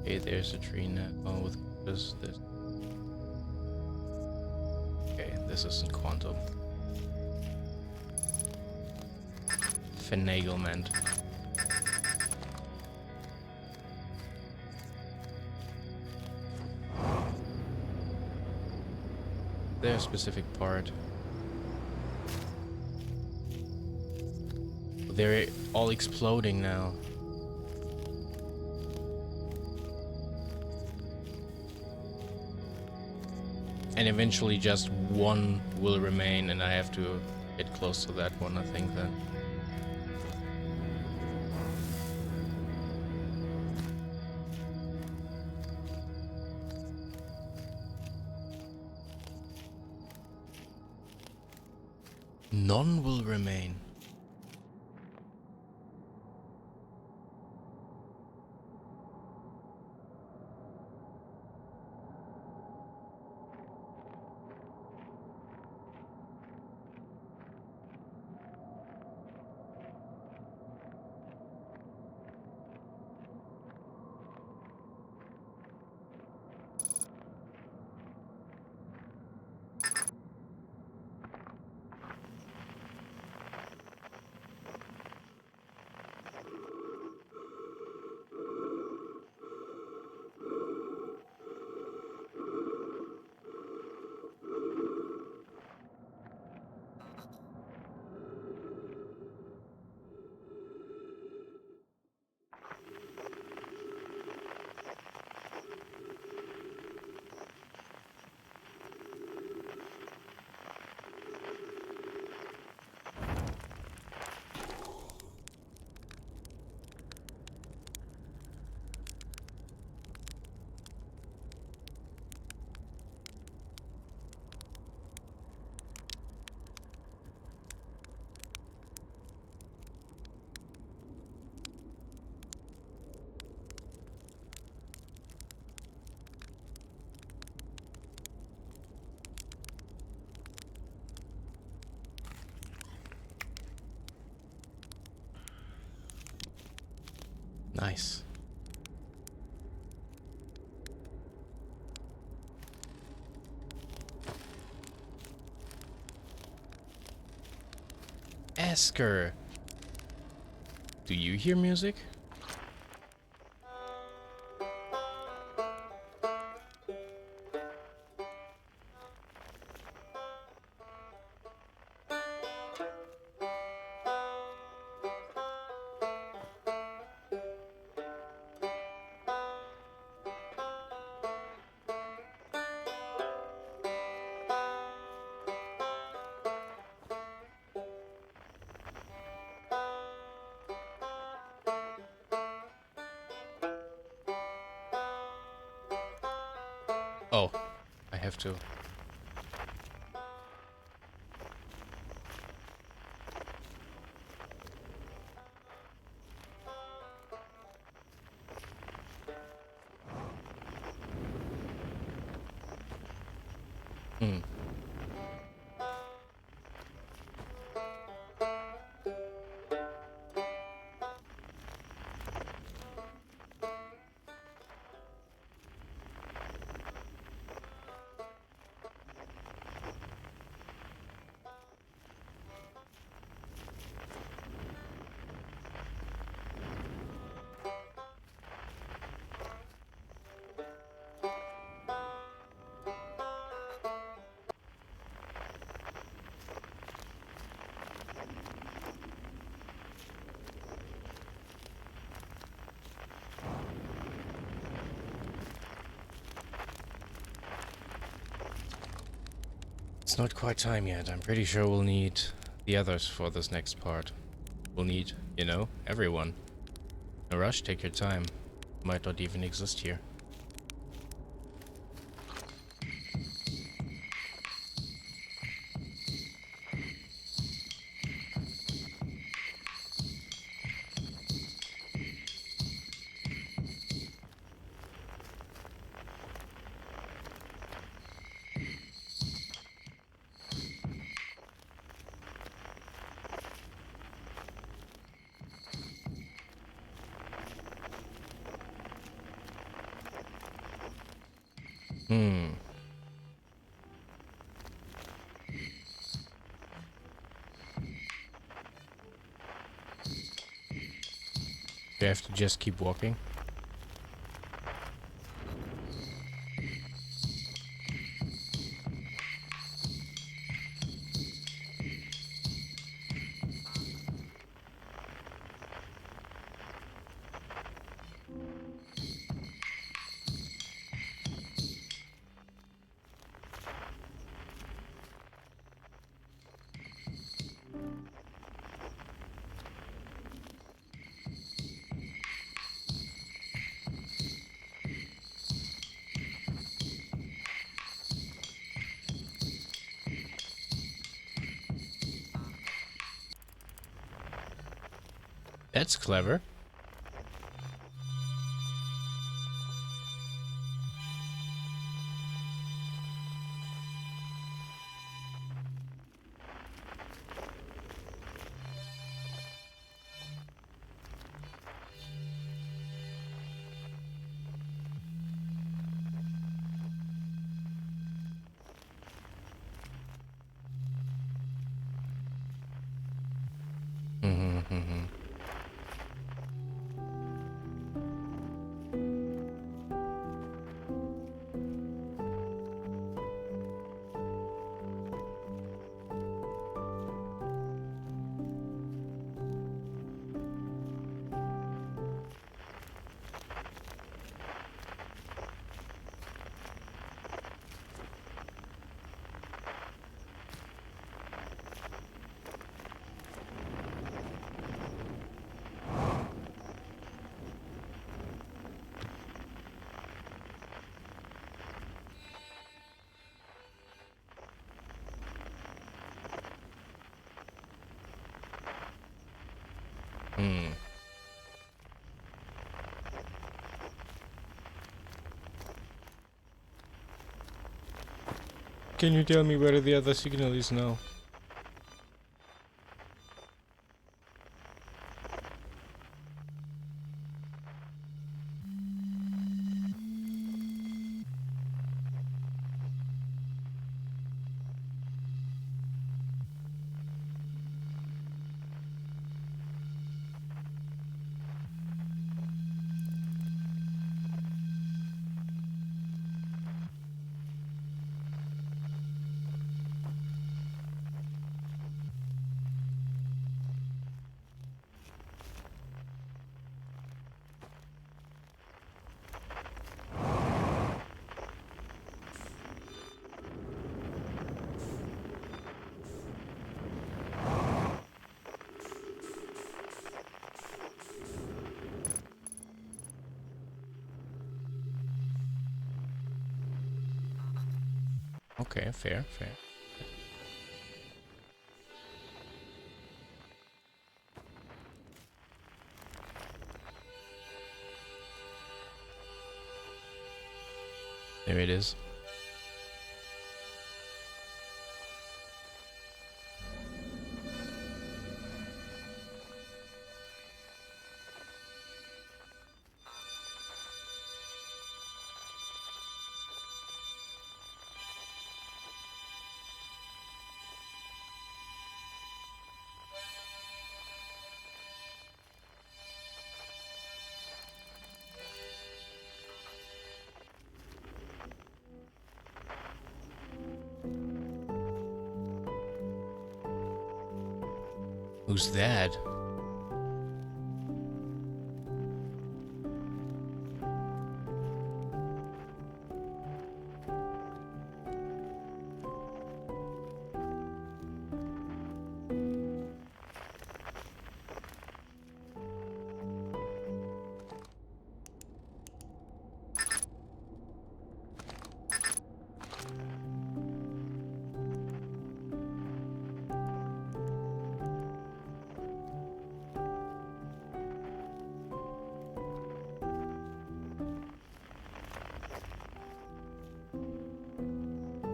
Okay, there's a tree now. Oh, with this. Okay, this isn't quantum. Finaglement. Their specific part. They're all exploding now. And eventually just one will remain, and I have to get close to that one, I think, then. None will remain. Nice. Ask her. Do you hear music? Oh, I have to. Hmm. It's not quite time yet. I'm pretty sure we'll need the others for this next part. We'll need, you know, everyone. No rush, take your time. Might not even exist here. Hmm. Do I have to just keep walking? That's clever. Mm-hmm. Hmm. Can you tell me where the other signal is now? Okay, fair, fair. There it is. Who's that?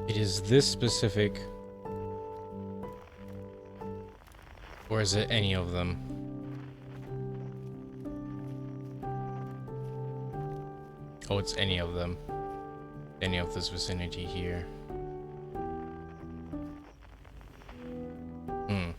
It is this specific, or is it any of them? Oh, it's any of them. Any of this vicinity here. Hmm.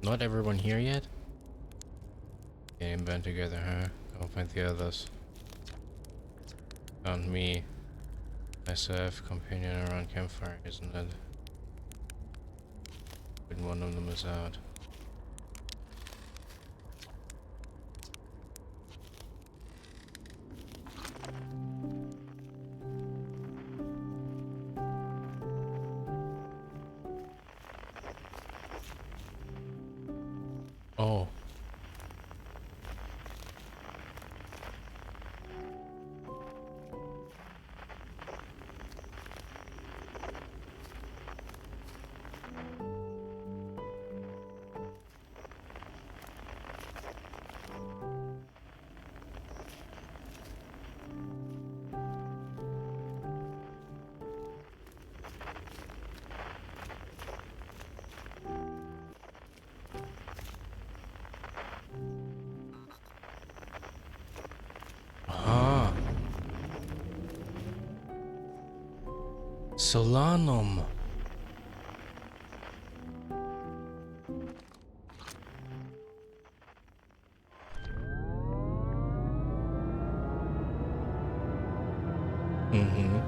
Not everyone here yet? Getting band together, huh? Go find the others. Found me. Myself, companion around campfire, isn't it? Wouldn't want them to miss out. Oh. Ah. Solanum. Mm-hmm.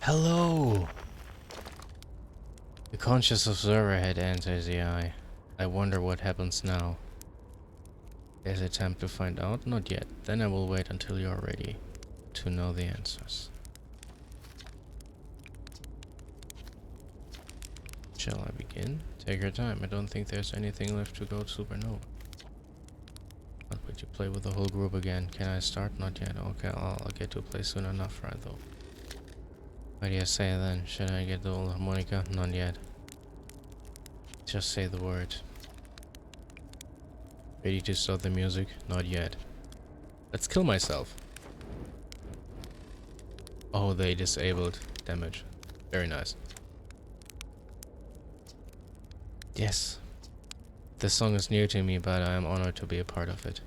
Hello. The conscious observer had entered the eye. I wonder what happens now. There's a attempt to find out? Not yet. Then I will wait until you're ready to know the answers. Shall I begin? Take your time. I don't think there's anything left to go supernova. Not would you play with the whole group again? Can I start? Not yet. Okay, I'll get to play soon enough, right though. What do you say then? Should I get the old harmonica? Not yet. Just say the word. Ready to start the music? Not yet. Let's kill myself. Oh, they disabled damage. Very nice. Yes. This song is new to me, but I am honored to be a part of it.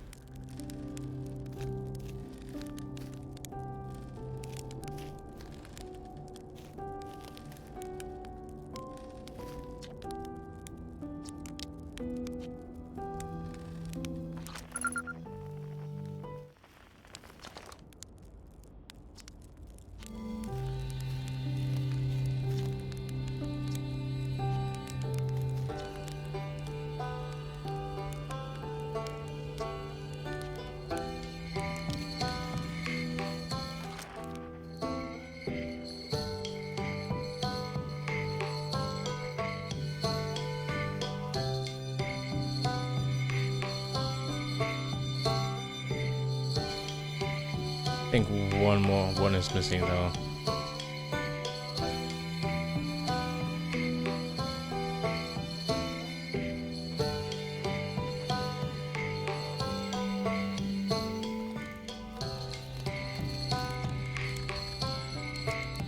think one is missing though.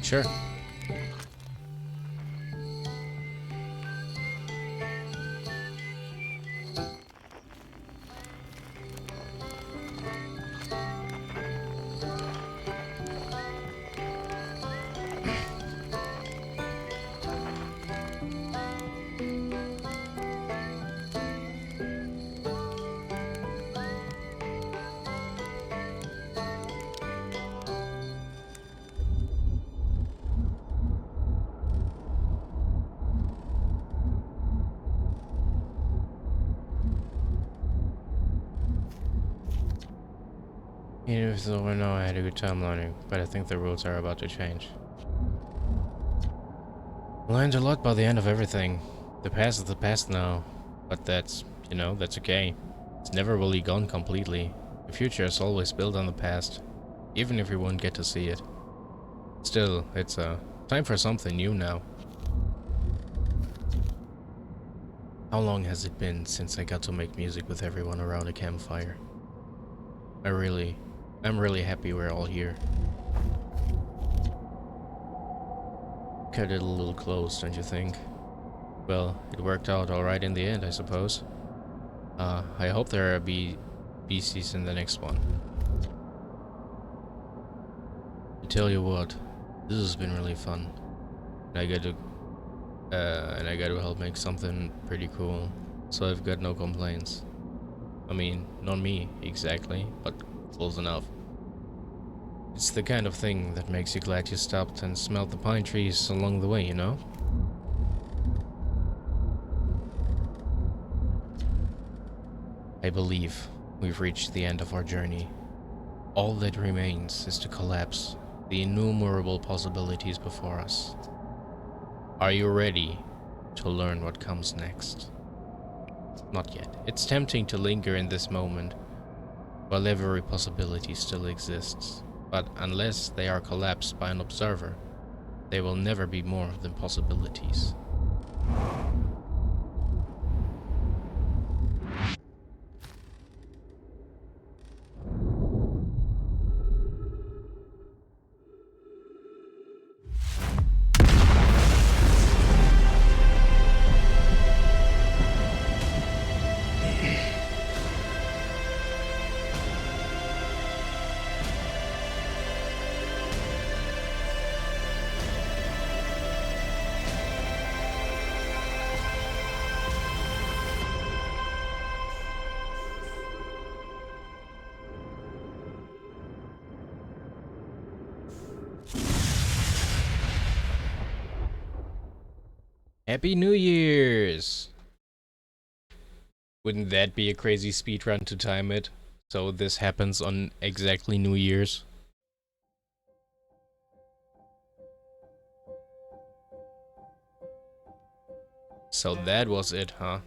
Sure. Even if it's over now, I had a good time learning, but I think the rules are about to change. I learned a lot by the end of everything. The past is the past now, but that's, that's okay. It's never really gone completely. The future is always built on the past, even if we won't get to see it. Still, it's time for something new now. How long has it been since I got to make music with everyone around a campfire? I'm really happy we're all here. Cut it a little close, don't you think? Well, it worked out alright in the end, I suppose. I hope there are BCs in the next one. I tell you what, this has been really fun. And I got to help make something pretty cool, so I've got no complaints. I mean, not me exactly, but close enough. It's the kind of thing that makes you glad you stopped and smelled the pine trees along the way, you know? I believe we've reached the end of our journey. All that remains is to collapse the innumerable possibilities before us. Are you ready to learn what comes next? Not yet. It's tempting to linger in this moment, while every possibility still exists. But unless they are collapsed by an observer, they will never be more than possibilities. Happy New Year's! Wouldn't that be a crazy speedrun to time it? So this happens on exactly New Year's. So that was it, huh?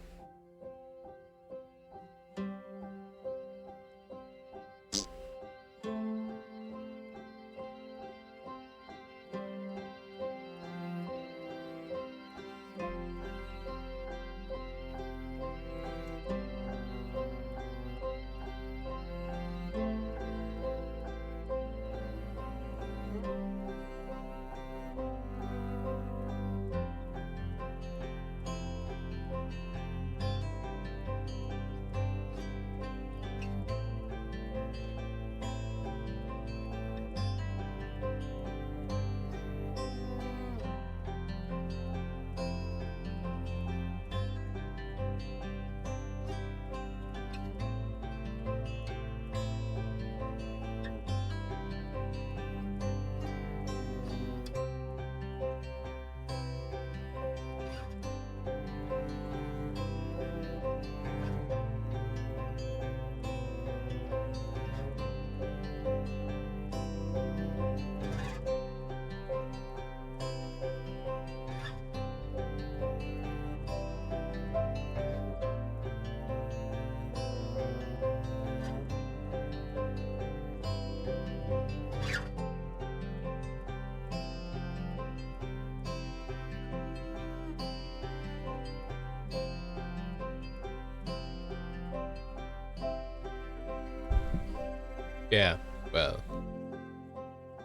Yeah, well,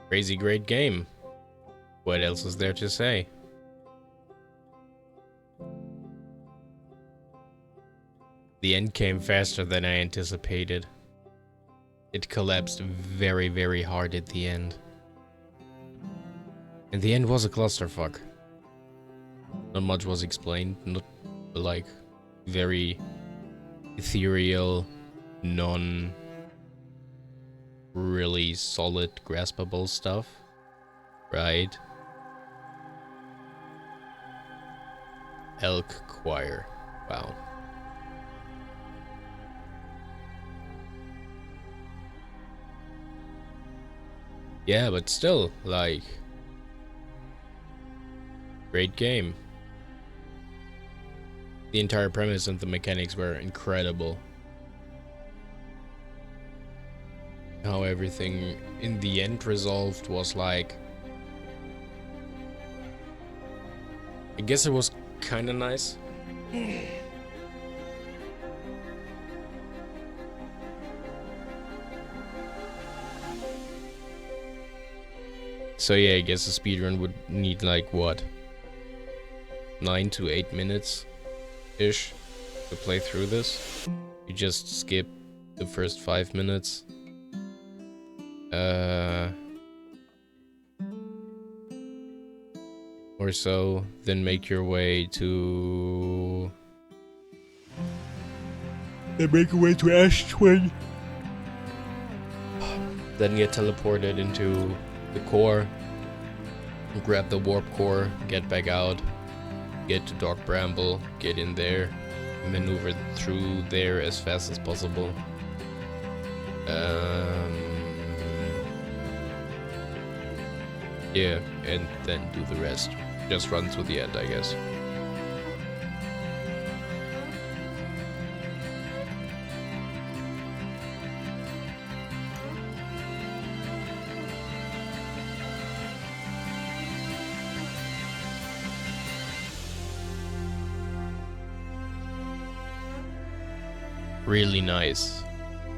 crazy great game. What else is there to say? The end came faster than I anticipated. It collapsed very, very hard at the end. And the end was a clusterfuck. Not much was explained, not like very ethereal, really solid, graspable stuff, right? Elk Choir. Wow. Yeah, but still, like, great game. The entire premise and the mechanics were incredible. How everything in the end resolved was like, I guess it was kind of nice. So yeah, I guess a speedrun would need like what? 9 to 8 minutes ish to play through this. You just skip the first 5 minutes. Or so, then make your way to... Ash Twin. Then get teleported into the core, grab the warp core, get back out, get to Dark Bramble, get in there, maneuver through there as fast as possible. Yeah, and then do the rest. Just run to the end, I guess. Really nice.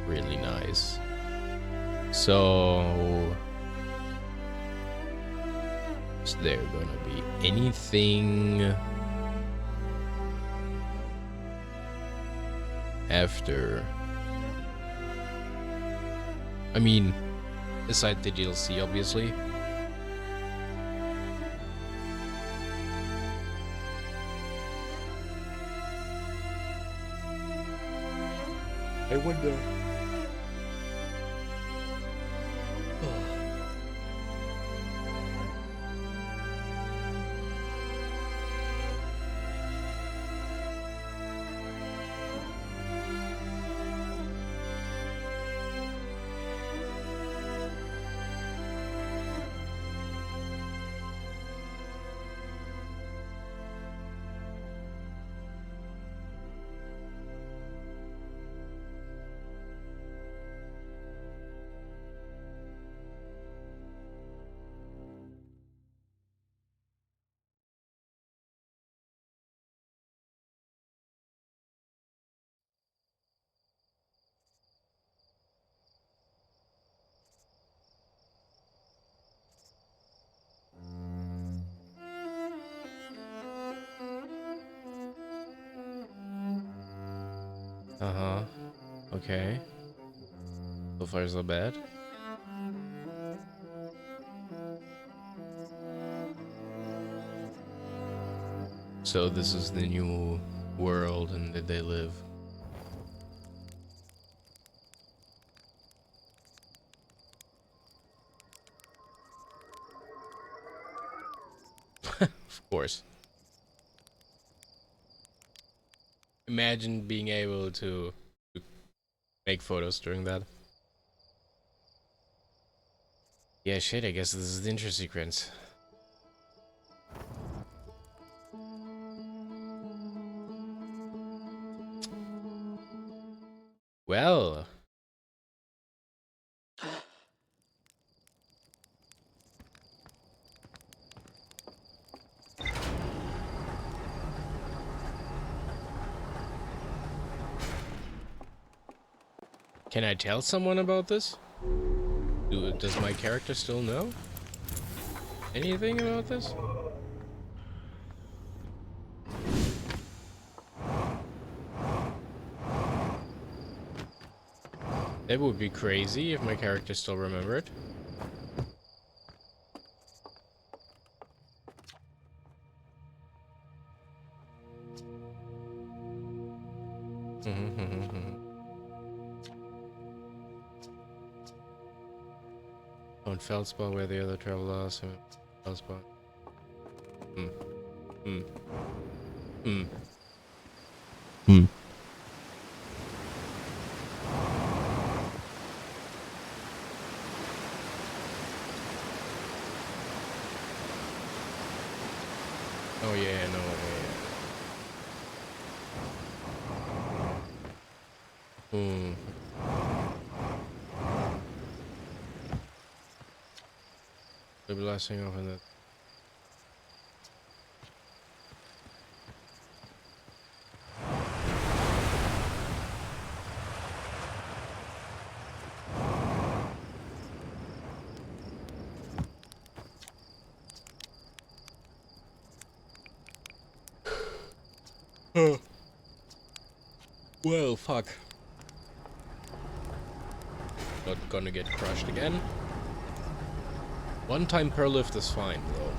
Really nice. So... is there gonna be anything after? I mean, aside the DLC, obviously. I wonder. Uh-huh. Okay. So far so bad. So this is the new world and that they live. Of course. Imagine being able to make photos during that. Yeah, shit, I guess this is the intro sequence. Well. Can I tell someone about this? Does my character still know anything about this? That would be crazy if my character still remembered. On Feldspar where the other travelers. Feldspar. Hmm. Hmm. Hmm. Hmm. Oh yeah, no, yeah. Hmm. Stabilizing off in that. Well, fuck. Not gonna get crushed again. One time per lift is fine, though.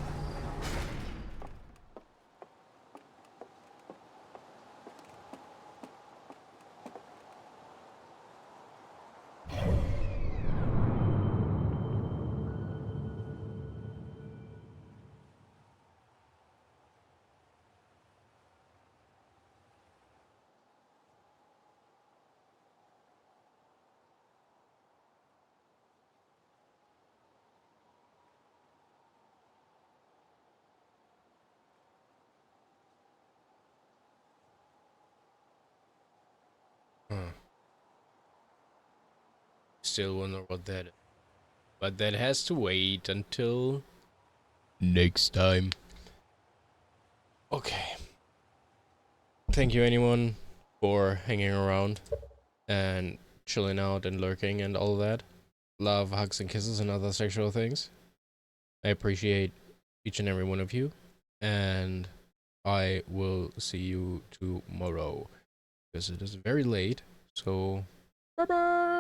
Huh. Still wonder what that is. But that has to wait until next time. Okay. Thank you anyone for hanging around and chilling out and lurking and all that. Love, hugs and kisses and other sexual things. I appreciate each and every one of you. And I will see you tomorrow. Because it is very late. So bye bye.